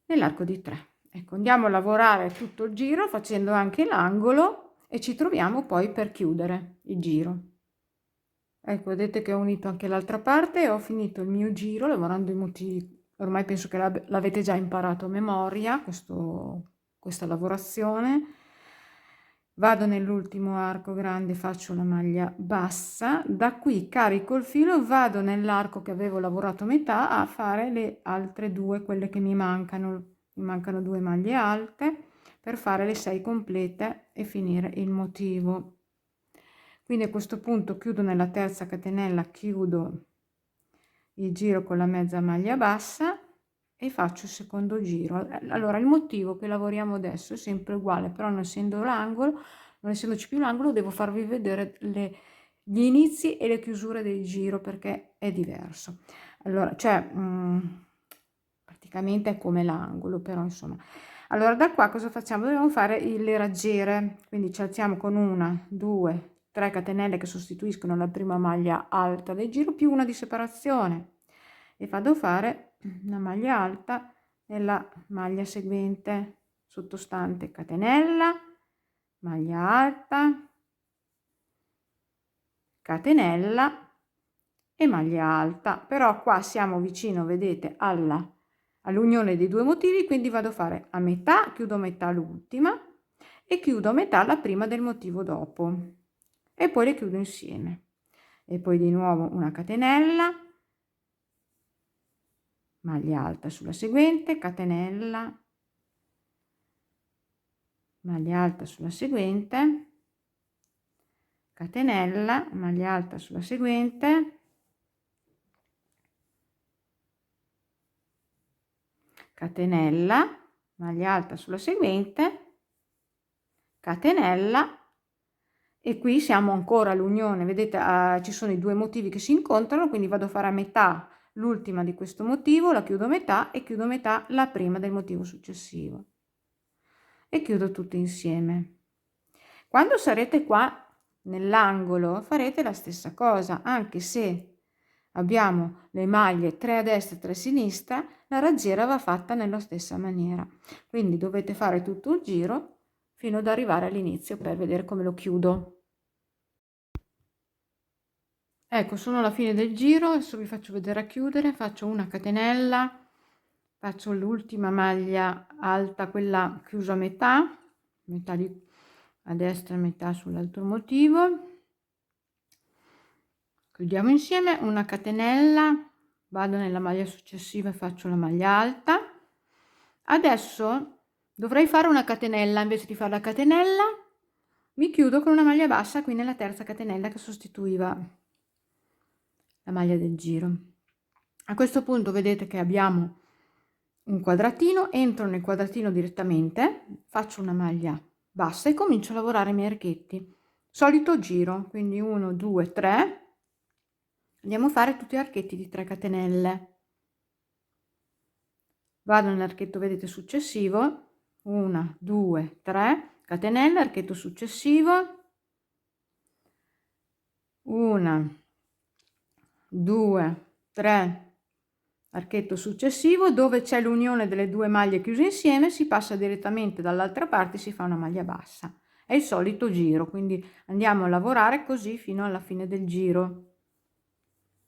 nell'arco di 3. Ecco, andiamo a lavorare tutto il giro facendo anche l'angolo e ci troviamo poi per chiudere il giro. Ecco, vedete che ho unito anche l'altra parte e ho finito il mio giro lavorando i motivi. Ormai penso che l'avete già imparato a memoria questa lavorazione. vado nell'ultimo arco grande, faccio la maglia bassa, da qui carico il filo, vado nell'arco che avevo lavorato a metà a fare le altre due, quelle che mi mancano 2 maglie alte per fare le 6 complete e finire il motivo. Quindi a questo punto chiudo nella terza catenella, chiudo il giro con la mezza maglia bassa e faccio il secondo giro. Allora il motivo che lavoriamo adesso è sempre uguale, però non essendo l'angolo, non essendoci più l'angolo, devo farvi vedere gli inizi e le chiusure del giro perché è diverso. Allora cioè praticamente è come l'angolo, però insomma. Allora da qua cosa facciamo? Dobbiamo fare le raggiere, quindi ci alziamo con 1 2 3 catenelle che sostituiscono la prima maglia alta del giro più una di separazione e vado a fare una maglia alta nella maglia seguente sottostante, catenella, maglia alta, catenella e maglia alta. Però qua siamo vicino, vedete, all'unione dei due motivi, quindi vado a fare a metà, chiudo a metà l'ultima e chiudo a metà la prima del motivo dopo e poi le chiudo insieme e poi di nuovo una catenella, maglia alta sulla seguente, catenella, maglia alta sulla seguente, catenella, maglia alta sulla seguente, catenella, maglia alta sulla seguente, catenella e qui siamo ancora all'unione, vedete, ci sono i due motivi che si incontrano, quindi vado a fare a metà l'ultima di questo motivo, la chiudo a metà e chiudo a metà la prima del motivo successivo e chiudo tutto insieme. Quando sarete qua nell'angolo farete la stessa cosa, anche se abbiamo le maglie 3 a destra e 3 a sinistra, la raggiera va fatta nella stessa maniera, quindi dovete fare tutto il giro fino ad arrivare all'inizio per vedere come lo chiudo. Ecco, sono alla fine del giro, adesso vi faccio vedere a chiudere, faccio una catenella, faccio l'ultima maglia alta, quella chiusa a metà a destra e metà sull'altro motivo, chiudiamo insieme una catenella, vado nella maglia successiva e faccio la maglia alta. Adesso dovrei fare una catenella, invece di fare la catenella mi chiudo con una maglia bassa qui nella terza catenella che sostituiva la maglia del giro. A questo punto vedete che abbiamo un quadratino, entro nel quadratino direttamente, faccio una maglia bassa e comincio a lavorare i miei archetti. Solito giro, quindi 1 2 3, andiamo a fare tutti gli archetti di 3 catenelle. Vado nell'archetto, vedete, successivo, 1 2 3 catenelle, archetto successivo, 1 2 3 archetto successivo, dove c'è l'unione delle due maglie chiuse insieme si passa direttamente dall'altra parte, si fa una maglia bassa. È il solito giro, quindi andiamo a lavorare così fino alla fine del giro.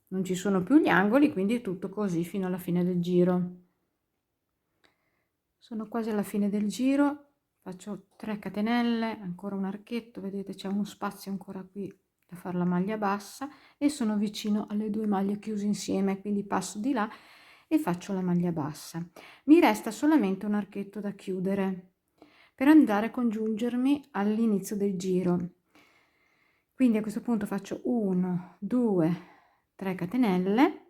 Non ci sono più gli angoli, quindi è tutto così fino alla fine del giro. Sono quasi alla fine del giro, faccio 3 catenelle, ancora un archetto, vedete c'è uno spazio ancora qui da fare la maglia bassa e sono vicino alle due maglie chiuse insieme, quindi passo di là e faccio la maglia bassa. Mi resta solamente un archetto da chiudere per andare a congiungermi all'inizio del giro, quindi a questo punto faccio 1 2 3 catenelle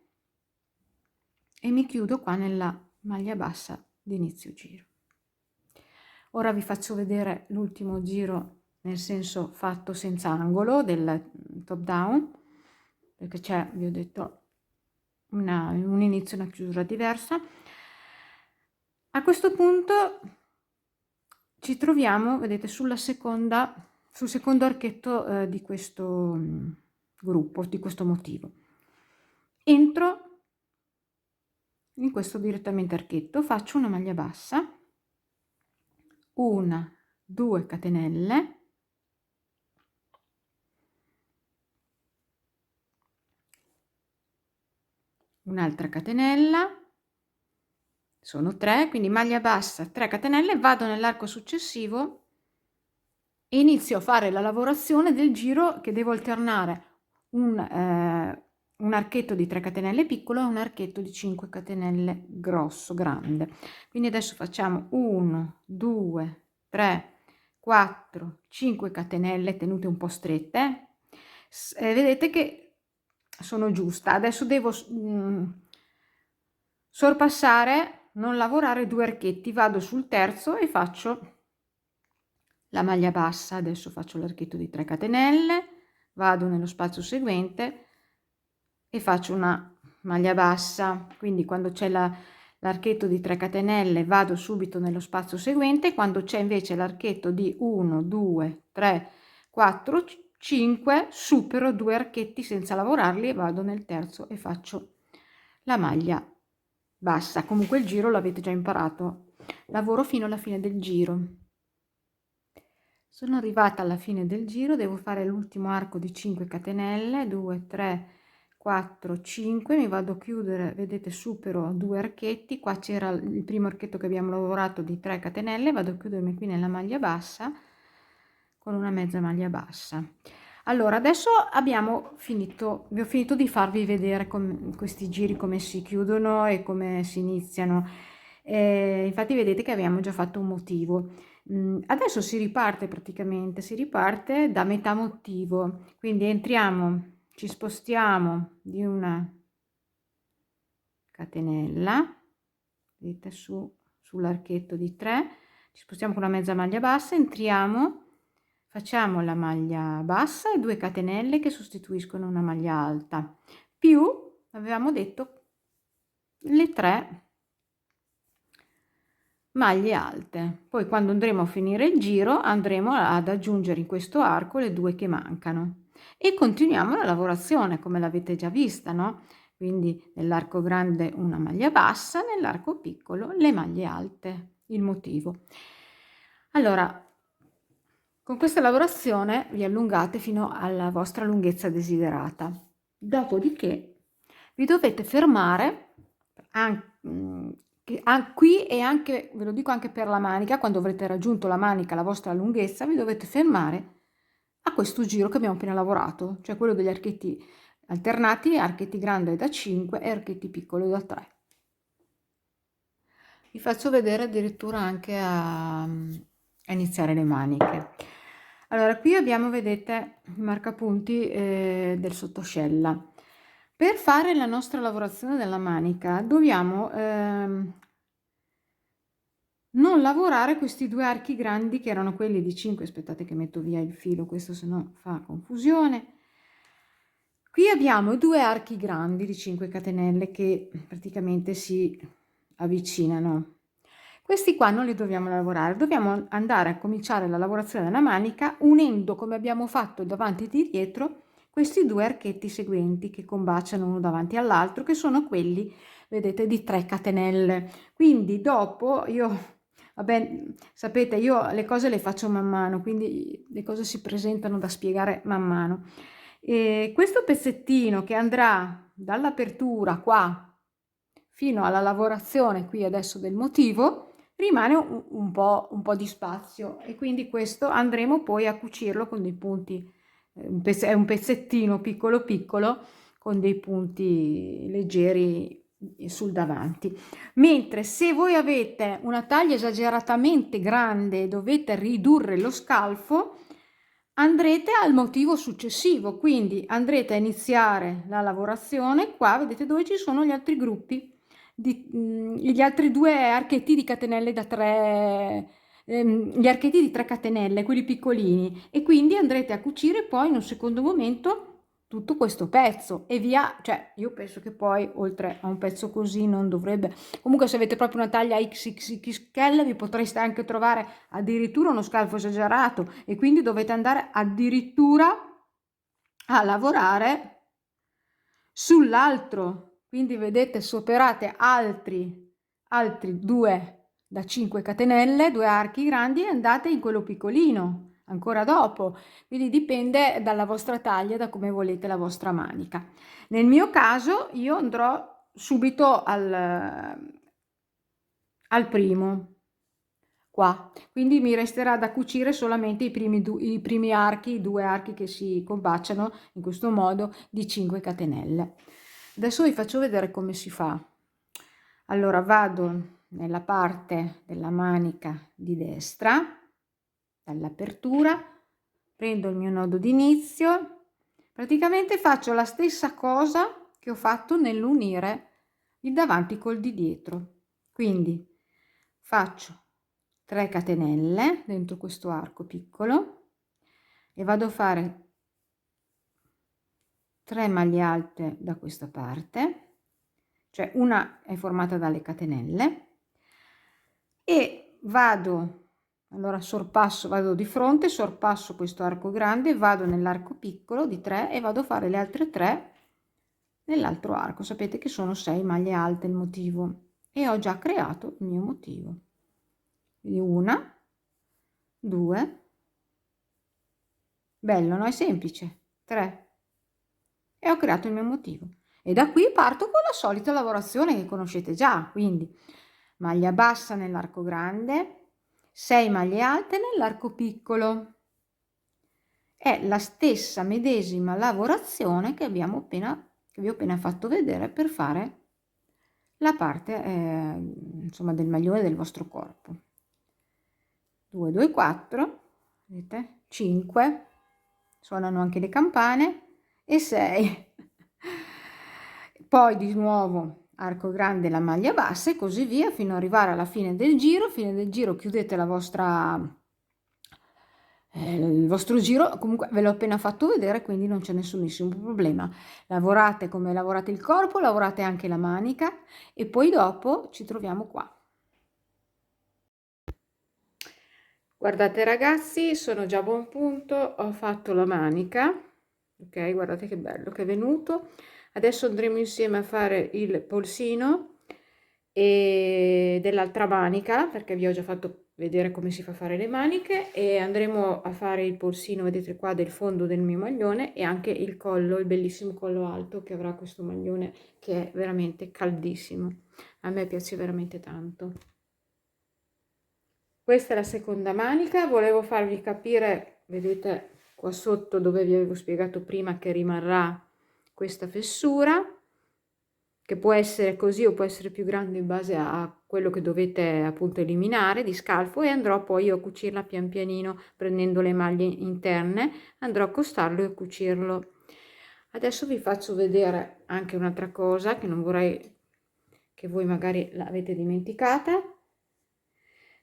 e mi chiudo qua nella maglia bassa di inizio giro. Ora vi faccio vedere l'ultimo giro, nel senso fatto senza angolo, del top down, perché c'è, vi ho detto, un inizio e una chiusura diversa. A questo punto ci troviamo, vedete, sul secondo archetto di questo gruppo, di questo motivo. Entro in questo direttamente archetto, faccio una maglia bassa, 1 2 catenelle, un'altra catenella, sono 3, quindi maglia bassa, 3 catenelle, vado nell'arco successivo e inizio a fare la lavorazione del giro che devo alternare un archetto di 3 catenelle piccolo e un archetto di 5 catenelle grosso, grande. Quindi adesso facciamo 1, 2, 3, 4, 5 catenelle tenute un po' strette. Vedete che sono giusta. Adesso devo sorpassare, non lavorare 2 archetti, vado sul terzo e faccio la maglia bassa. Adesso faccio l'archetto di 3 catenelle, vado nello spazio seguente e faccio una maglia bassa. Quindi quando c'è l'archetto di 3 catenelle vado subito nello spazio seguente, quando c'è invece l'archetto di 1, 2, 3, 4, 5 supero 2 archetti senza lavorarli e vado nel terzo e faccio la maglia bassa. Comunque il giro l'avete già imparato, lavoro fino alla fine del giro. Sono arrivata alla fine del giro, devo fare l'ultimo arco di 5 catenelle, 2, 3, 4, 5, mi vado a chiudere, vedete, supero 2 archetti, qua c'era il primo archetto che abbiamo lavorato di 3 catenelle, vado a chiudermi qui nella maglia bassa con una mezza maglia bassa. Allora, adesso abbiamo finito, vi ho finito di farvi vedere questi giri come si chiudono e come si iniziano. Infatti vedete che abbiamo già fatto un motivo. Adesso si riparte praticamente, si riparte da metà motivo, quindi entriamo, ci spostiamo di una catenella, vedete, sull'archetto di 3, ci spostiamo con una mezza maglia bassa, entriamo, facciamo la maglia bassa e 2 catenelle che sostituiscono una maglia alta, più avevamo detto le 3 maglie alte. Poi quando andremo a finire il giro andremo ad aggiungere in questo arco le 2 che mancano e continuiamo la lavorazione come l'avete già vista, no? Quindi nell'arco grande una maglia bassa, nell'arco piccolo le maglie alte, il motivo. Allora, con questa lavorazione vi allungate fino alla vostra lunghezza desiderata. Dopodiché vi dovete fermare qui, e anche, ve lo dico anche per la manica, quando avrete raggiunto la manica, la vostra lunghezza, vi dovete fermare a questo giro che abbiamo appena lavorato, cioè quello degli archetti alternati, archetti grandi da 5 e archetti piccoli da 3. Vi faccio vedere addirittura anche a iniziare le maniche. Allora, qui abbiamo, vedete, i marcapunti del sottoscella. Per fare la nostra lavorazione della manica dobbiamo non lavorare questi 2 archi grandi che erano quelli di 5. Aspettate che metto via il filo, questo se no fa confusione. Qui abbiamo 2 archi grandi di 5 catenelle che praticamente si avvicinano. Questi qua non li dobbiamo lavorare, dobbiamo andare a cominciare la lavorazione della manica unendo, come abbiamo fatto davanti e di dietro, questi 2 archetti seguenti che combaciano uno davanti all'altro, che sono quelli, vedete, di 3 catenelle. Quindi dopo vabbè, sapete, io le cose le faccio man mano, quindi le cose si presentano da spiegare man mano. E questo pezzettino che andrà dall'apertura qua fino alla lavorazione qui adesso del motivo, rimane un po' di spazio, e quindi questo andremo poi a cucirlo con dei punti, è un pezzettino piccolo piccolo con dei punti leggeri sul davanti. Mentre se voi avete una taglia esageratamente grande e dovete ridurre lo scalfo, andrete al motivo successivo, quindi andrete a iniziare la lavorazione qua, vedete dove ci sono gli altri gruppi, gli altri 2 archetti di catenelle da 3, gli archetti di 3 catenelle, quelli piccolini, e quindi andrete a cucire poi in un secondo momento tutto questo pezzo e via, cioè io penso che poi oltre a un pezzo così non dovrebbe, comunque se avete proprio una taglia XXXL vi potreste anche trovare addirittura uno scalfo esagerato e quindi dovete andare addirittura a lavorare sull'altro, quindi vedete, superate altri 2 da 5 catenelle, 2 archi grandi, e andate in quello piccolino ancora dopo, quindi dipende dalla vostra taglia, da come volete la vostra manica. Nel mio caso io andrò subito al primo. qua, quindi mi resterà da cucire solamente i primi archi, i 2 archi che si combaciano in questo modo di 5 catenelle. Adesso vi faccio vedere come si fa. Allora vado nella parte della manica di destra, dall'apertura, prendo il mio nodo d'inizio, praticamente faccio la stessa cosa che ho fatto nell'unire il davanti col di dietro, quindi faccio 3 catenelle dentro questo arco piccolo e vado a fare 3 maglie alte da questa parte, cioè una è formata dalle catenelle, e allora sorpasso, vado di fronte, sorpasso questo arco grande, vado nell'arco piccolo di 3 e vado a fare le altre 3 nell'altro arco. Sapete che sono 6 maglie alte il motivo e ho già creato il mio motivo. Quindi 1, 2, bello, no? È semplice, 3, e ho creato il mio motivo. E da qui parto con la solita lavorazione che conoscete già, quindi maglia bassa nell'arco grande, 6 maglie alte nell'arco piccolo. È la stessa medesima lavorazione che vi ho appena fatto vedere per fare la parte insomma del maglione del vostro corpo. 2, 2, 4, vedete? 5, suonano anche le campane, e 6. Poi di nuovo arco grande, la maglia bassa e così via fino ad arrivare alla fine del giro. Fine del giro chiudete il vostro giro. Comunque ve l'ho appena fatto vedere, quindi non c'è nessunissimo problema. Lavorate come lavorate il corpo, lavorate anche la manica e poi dopo ci troviamo qua. Guardate ragazzi, sono già a buon punto, ho fatto la manica, ok, guardate che bello che è venuto. Adesso andremo insieme a fare il polsino e dell'altra manica, perché vi ho già fatto vedere come si fa a fare le maniche, e andremo a fare il polsino, vedete qua, del fondo del mio maglione, e anche il collo, il bellissimo collo alto che avrà questo maglione, che è veramente caldissimo. A me piace veramente tanto. Questa è la seconda manica, volevo farvi capire, vedete qua sotto dove vi avevo spiegato prima che rimarrà questa fessura, che può essere così o può essere più grande in base a quello che dovete appunto eliminare di scalfo, e andrò poi io a cucirla pian pianino prendendo le maglie interne, andrò a accostarlo e a cucirlo. Adesso vi faccio vedere anche un'altra cosa che non vorrei che voi magari l'avete dimenticata.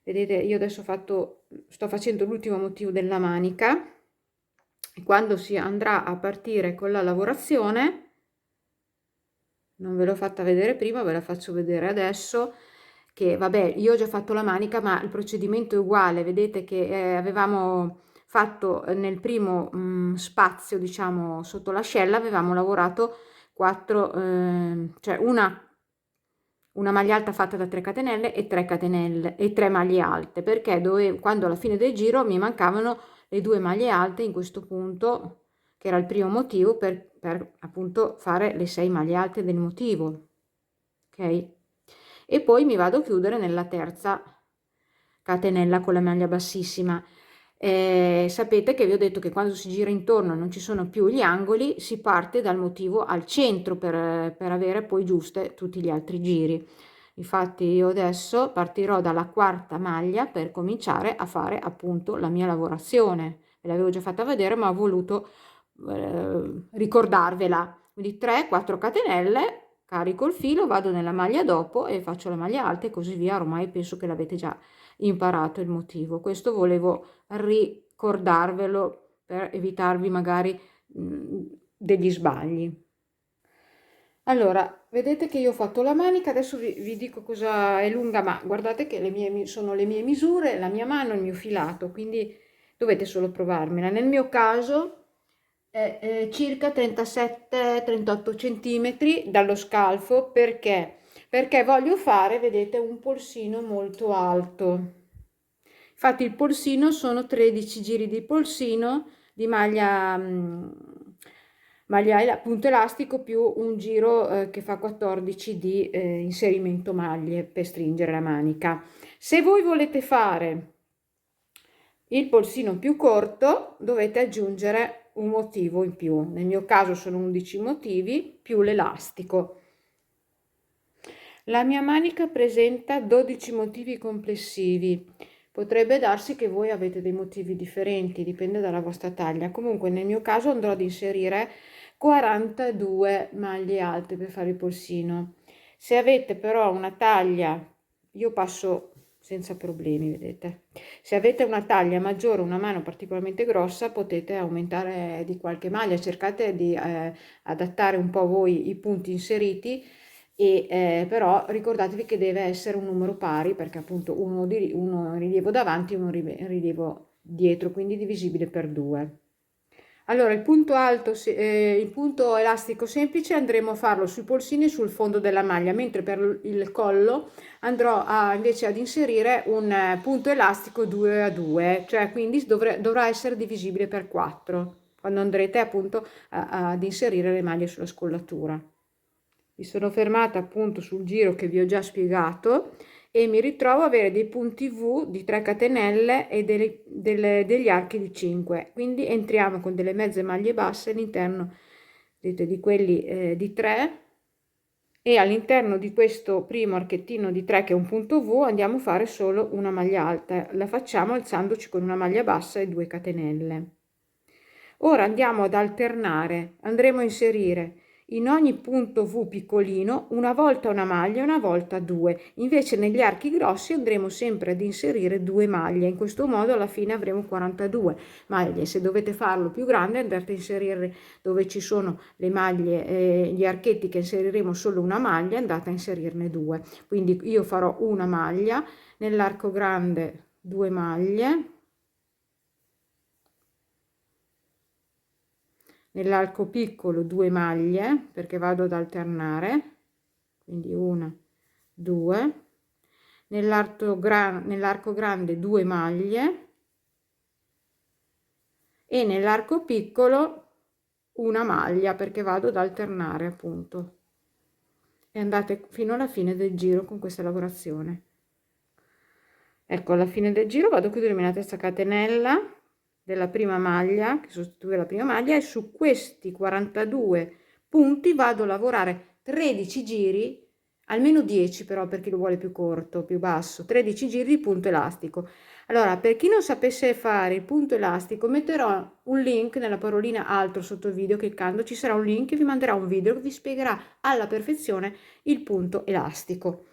Vedete, io adesso sto facendo l'ultimo motivo della manica, e quando si andrà a partire con la lavorazione, non ve l'ho fatta vedere prima, ve la faccio vedere adesso, che vabbè, io ho già fatto la manica ma il procedimento è uguale. Vedete che avevamo fatto nel primo spazio, diciamo sotto l'ascella, avevamo lavorato 4, cioè una maglia alta fatta da 3 catenelle e 3 catenelle e 3 maglie alte, perché quando alla fine del giro mi mancavano le 2 maglie alte in questo punto, che era il primo motivo per appunto fare le 6 maglie alte del motivo, ok? E poi mi vado a chiudere nella terza catenella con la maglia bassissima. Sapete che vi ho detto che quando si gira intorno e non ci sono più gli angoli, si parte dal motivo al centro per avere poi giuste tutti gli altri giri. Infatti io adesso partirò dalla quarta maglia per cominciare a fare appunto la mia lavorazione. Ve l'avevo già fatta vedere ma ho voluto ricordarvela. Quindi 3-4 catenelle, carico il filo, vado nella maglia dopo e faccio la maglia alta e così via. Ormai penso che l'avete già imparato il motivo. Questo volevo ricordarvelo per evitarvi magari degli sbagli. Allora, vedete che io ho fatto la manica, adesso vi dico cosa è lunga, ma guardate che sono le mie misure, la mia mano, il mio filato, quindi dovete solo provarmela. Nel mio caso è circa 37-38 centimetri dallo scalfo, perché voglio fare, vedete, un polsino molto alto. Infatti il polsino sono 13 giri di polsino di maglia appunto elastico più un giro che fa 14 di inserimento maglie per stringere la manica. Se voi volete fare il polsino più corto, dovete aggiungere un motivo in più. Nel mio caso sono 11 motivi più l'elastico. La mia manica presenta 12 motivi complessivi. Potrebbe darsi che voi avete dei motivi differenti, dipende dalla vostra taglia. Comunque nel mio caso andrò ad inserire 42 maglie alte per fare il polsino. Se avete però una taglia, io passo senza problemi, vedete. Se avete una taglia maggiore, una mano particolarmente grossa, potete aumentare di qualche maglia. Cercate di adattare un po' voi i punti inseriti, e però ricordatevi che deve essere un numero pari, perché appunto uno rilievo davanti e uno rilievo dietro, quindi divisibile per 2. Allora, il punto alto, il punto elastico semplice andremo a farlo sui polsini e sul fondo della maglia, mentre per il collo andrò invece ad inserire un punto elastico 2 a 2, cioè quindi dovrà essere divisibile per 4 quando andrete appunto ad inserire le maglie sulla scollatura. Mi sono fermata appunto sul giro che vi ho già spiegato e mi ritrovo a avere dei punti V di 3 catenelle e degli archi di 5, quindi entriamo con delle mezze maglie basse all'interno di quelli di 3, e all'interno di questo primo archettino di 3 che è un punto V andiamo a fare solo una maglia alta, la facciamo alzandoci con una maglia bassa e 2 catenelle. Ora andiamo ad alternare, andremo a inserire in ogni punto V piccolino una volta una maglia e una volta 2, invece negli archi grossi andremo sempre ad inserire 2 maglie, in questo modo alla fine avremo 42 maglie. Se dovete farlo più grande andate a inserire dove ci sono le maglie e gli archetti che inseriremo solo una maglia, andate a inserirne 2, quindi io farò una maglia, nell'arco grande 2 maglie, nell'arco piccolo 2 maglie perché vado ad alternare, quindi una, 2, nell'arco grande 2 maglie e nell'arco piccolo una maglia perché vado ad alternare appunto, e andate fino alla fine del giro con questa lavorazione. Ecco, alla fine del giro vado a chiudermi la terza catenella della prima maglia che sostituisce la prima maglia, e su questi 42 punti vado a lavorare 13 giri, almeno 10 però per chi lo vuole più corto, più basso, 13 giri di punto elastico. Allora, per chi non sapesse fare il punto elastico, metterò un link nella parolina altro sotto il video, cliccando ci sarà un link che vi manderà un video che vi spiegherà alla perfezione il punto elastico.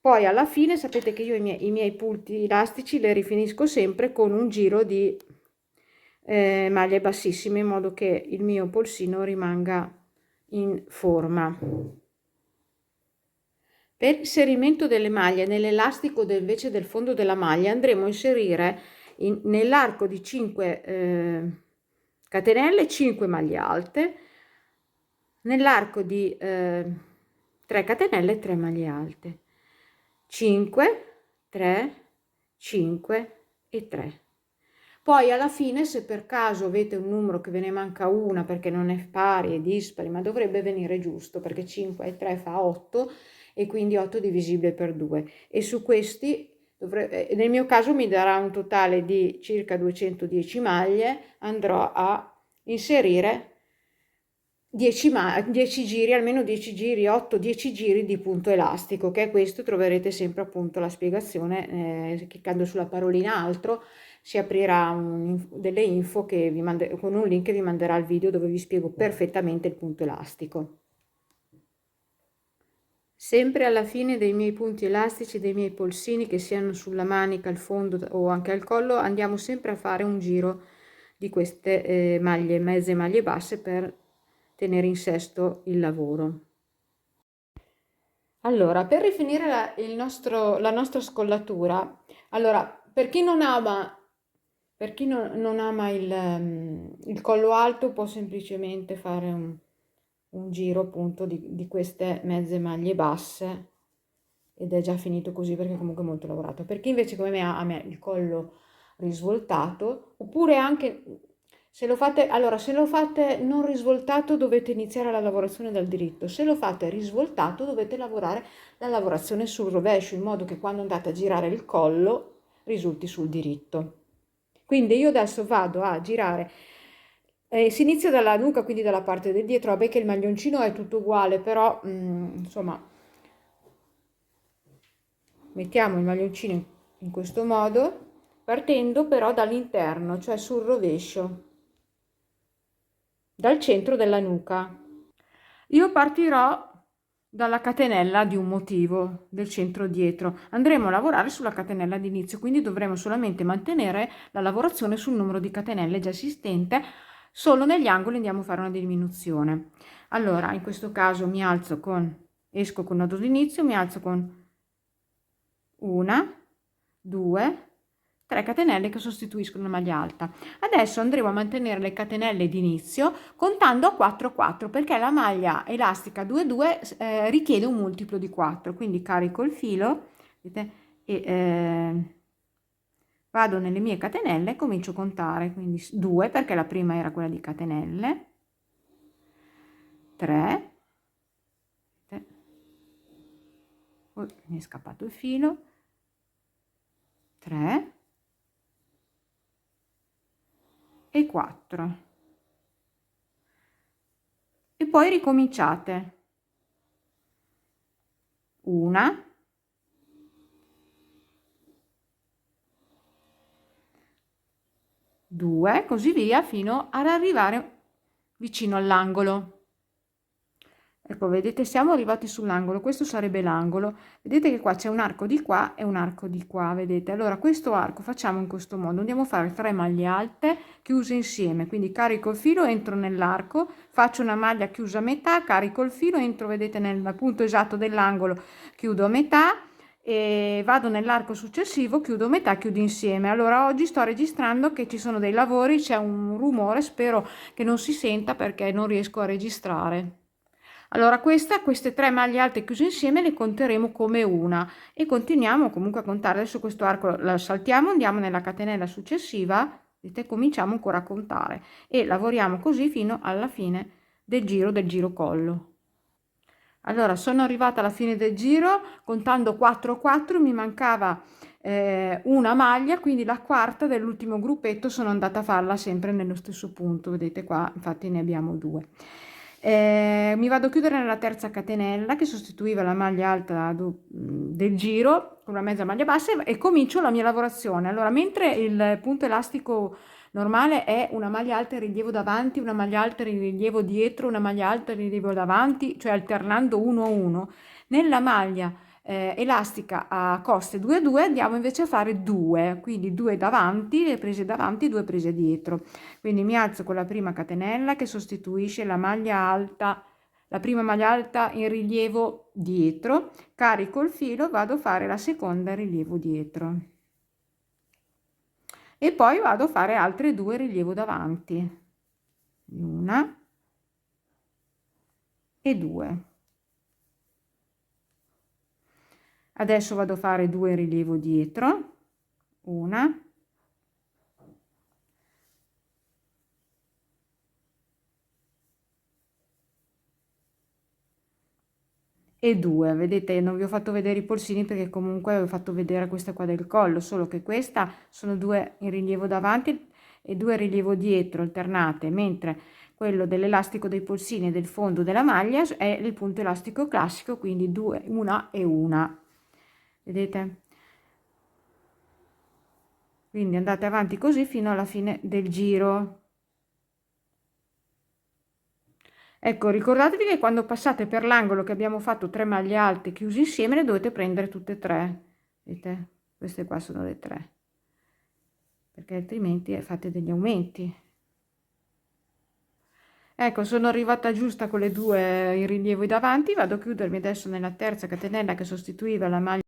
Poi alla fine sapete che io i miei punti elastici le rifinisco sempre con un giro di maglie bassissime, in modo che il mio polsino rimanga in forma. Per l'inserimento delle maglie nell'elastico invece del fondo della maglia andremo a inserire nell'arco di 5 catenelle 5 maglie alte, nell'arco di 3 catenelle 3 maglie alte, 5, 3, 5 e 3. Poi alla fine, se per caso avete un numero che ve ne manca una perché non è pari, è dispari, ma dovrebbe venire giusto perché 5 e 3 fa 8 e quindi 8 divisibile per 2, e su questi nel mio caso mi darà un totale di circa 210 maglie, andrò a inserire 10 giri, almeno 10 giri, 8-10 giri di punto elastico, che è questo. Troverete sempre appunto la spiegazione, cliccando sulla parolina altro si aprirà delle info che con un link che vi manderà il video dove vi spiego perfettamente il punto elastico. Sempre alla fine dei miei punti elastici, dei miei polsini, che siano sulla manica, al fondo o anche al collo, andiamo sempre a fare un giro di queste maglie, mezze maglie basse, per tenere in sesto il lavoro. Allora, per rifinire la nostra scollatura, allora, per chi non ama, il collo alto, può semplicemente fare un giro appunto di queste mezze maglie basse, ed è già finito così perché comunque è molto lavorato. Per chi invece come me ha il collo risvoltato, oppure anche Se lo fate, allora, se lo fate non risvoltato dovete iniziare la lavorazione dal diritto, se lo fate risvoltato dovete lavorare la lavorazione sul rovescio, in modo che quando andate a girare il collo risulti sul diritto. Quindi io adesso vado a girare, si inizia dalla nuca, quindi dalla parte del dietro, vabbè che il maglioncino è tutto uguale, però insomma mettiamo il maglioncino in questo modo, partendo però dall'interno, cioè sul rovescio, dal centro della nuca. Io partirò dalla catenella di un motivo del centro dietro. Andremo a lavorare sulla catenella d'inizio, quindi dovremo solamente mantenere la lavorazione sul numero di catenelle già esistente, solo negli angoli andiamo a fare una diminuzione. Allora, in questo caso esco con nodo d'inizio, mi alzo con una, 2, 3 catenelle che sostituiscono la maglia alta. Adesso andremo a mantenere le catenelle d'inizio contando a 4 4, perché la maglia elastica 2 richiede un multiplo di 4, quindi carico il filo, vedete, e vado nelle mie catenelle e comincio a contare, quindi 2 perché la prima era quella di catenelle, 3, mi è scappato il filo, 3 e 4, e poi ricominciate, una, 2, così via fino ad arrivare vicino all'angolo. Ecco, vedete, siamo arrivati sull'angolo, questo sarebbe l'angolo. Vedete che qua c'è un arco di qua e un arco di qua, vedete? Allora, questo arco facciamo in questo modo, andiamo a fare 3 maglie alte chiuse insieme, quindi carico il filo, entro nell'arco, faccio una maglia chiusa a metà, carico il filo, entro, vedete, nel punto esatto dell'angolo, chiudo a metà e vado nell'arco successivo, chiudo a metà, chiudo insieme. Allora, oggi sto registrando che ci sono dei lavori, c'è un rumore, spero che non si senta perché non riesco a registrare. Allora, queste 3 maglie alte chiuse insieme le conteremo come una e continuiamo comunque a contare. Adesso questo arco lo saltiamo, andiamo nella catenella successiva, vedete, cominciamo ancora a contare e lavoriamo così fino alla fine del giro collo. Allora, sono arrivata alla fine del giro, contando 4 4, mi mancava una maglia, quindi la quarta dell'ultimo gruppetto sono andata a farla sempre nello stesso punto, vedete qua, infatti ne abbiamo 2. Mi vado a chiudere nella terza catenella che sostituiva la maglia alta del giro con una mezza maglia bassa e comincio la mia lavorazione. Allora, mentre il punto elastico normale è una maglia alta in rilievo davanti, una maglia alta in rilievo dietro, una maglia alta in rilievo davanti, cioè alternando uno a uno, nella maglia elastica a coste 2 a 2 andiamo invece a fare 2, quindi 2 davanti, le prese davanti, 2 prese dietro. Quindi mi alzo con la prima catenella che sostituisce la maglia alta, la prima maglia alta in rilievo dietro, carico il filo, vado a fare la seconda in rilievo dietro e poi vado a fare altre 2 rilievo davanti, una e 2. Adesso vado a fare 2 rilievo dietro, una e 2. Vedete, non vi ho fatto vedere i polsini perché comunque ho fatto vedere questa qua del collo, solo che questa sono 2 in rilievo davanti e 2 in rilievo dietro alternate, mentre quello dell'elastico dei polsini e del fondo della maglia è il punto elastico classico, quindi 2, una e una. Vedete? Quindi andate avanti così fino alla fine del giro. Ecco, ricordatevi che quando passate per l'angolo che abbiamo fatto 3 maglie alte chiuse insieme, le dovete prendere tutte e 3. Vedete? Queste qua sono le 3, perché altrimenti fate degli aumenti. Ecco, sono arrivata giusta con le 2 in rilievo davanti, vado a chiudermi adesso nella terza catenella che sostituiva la maglia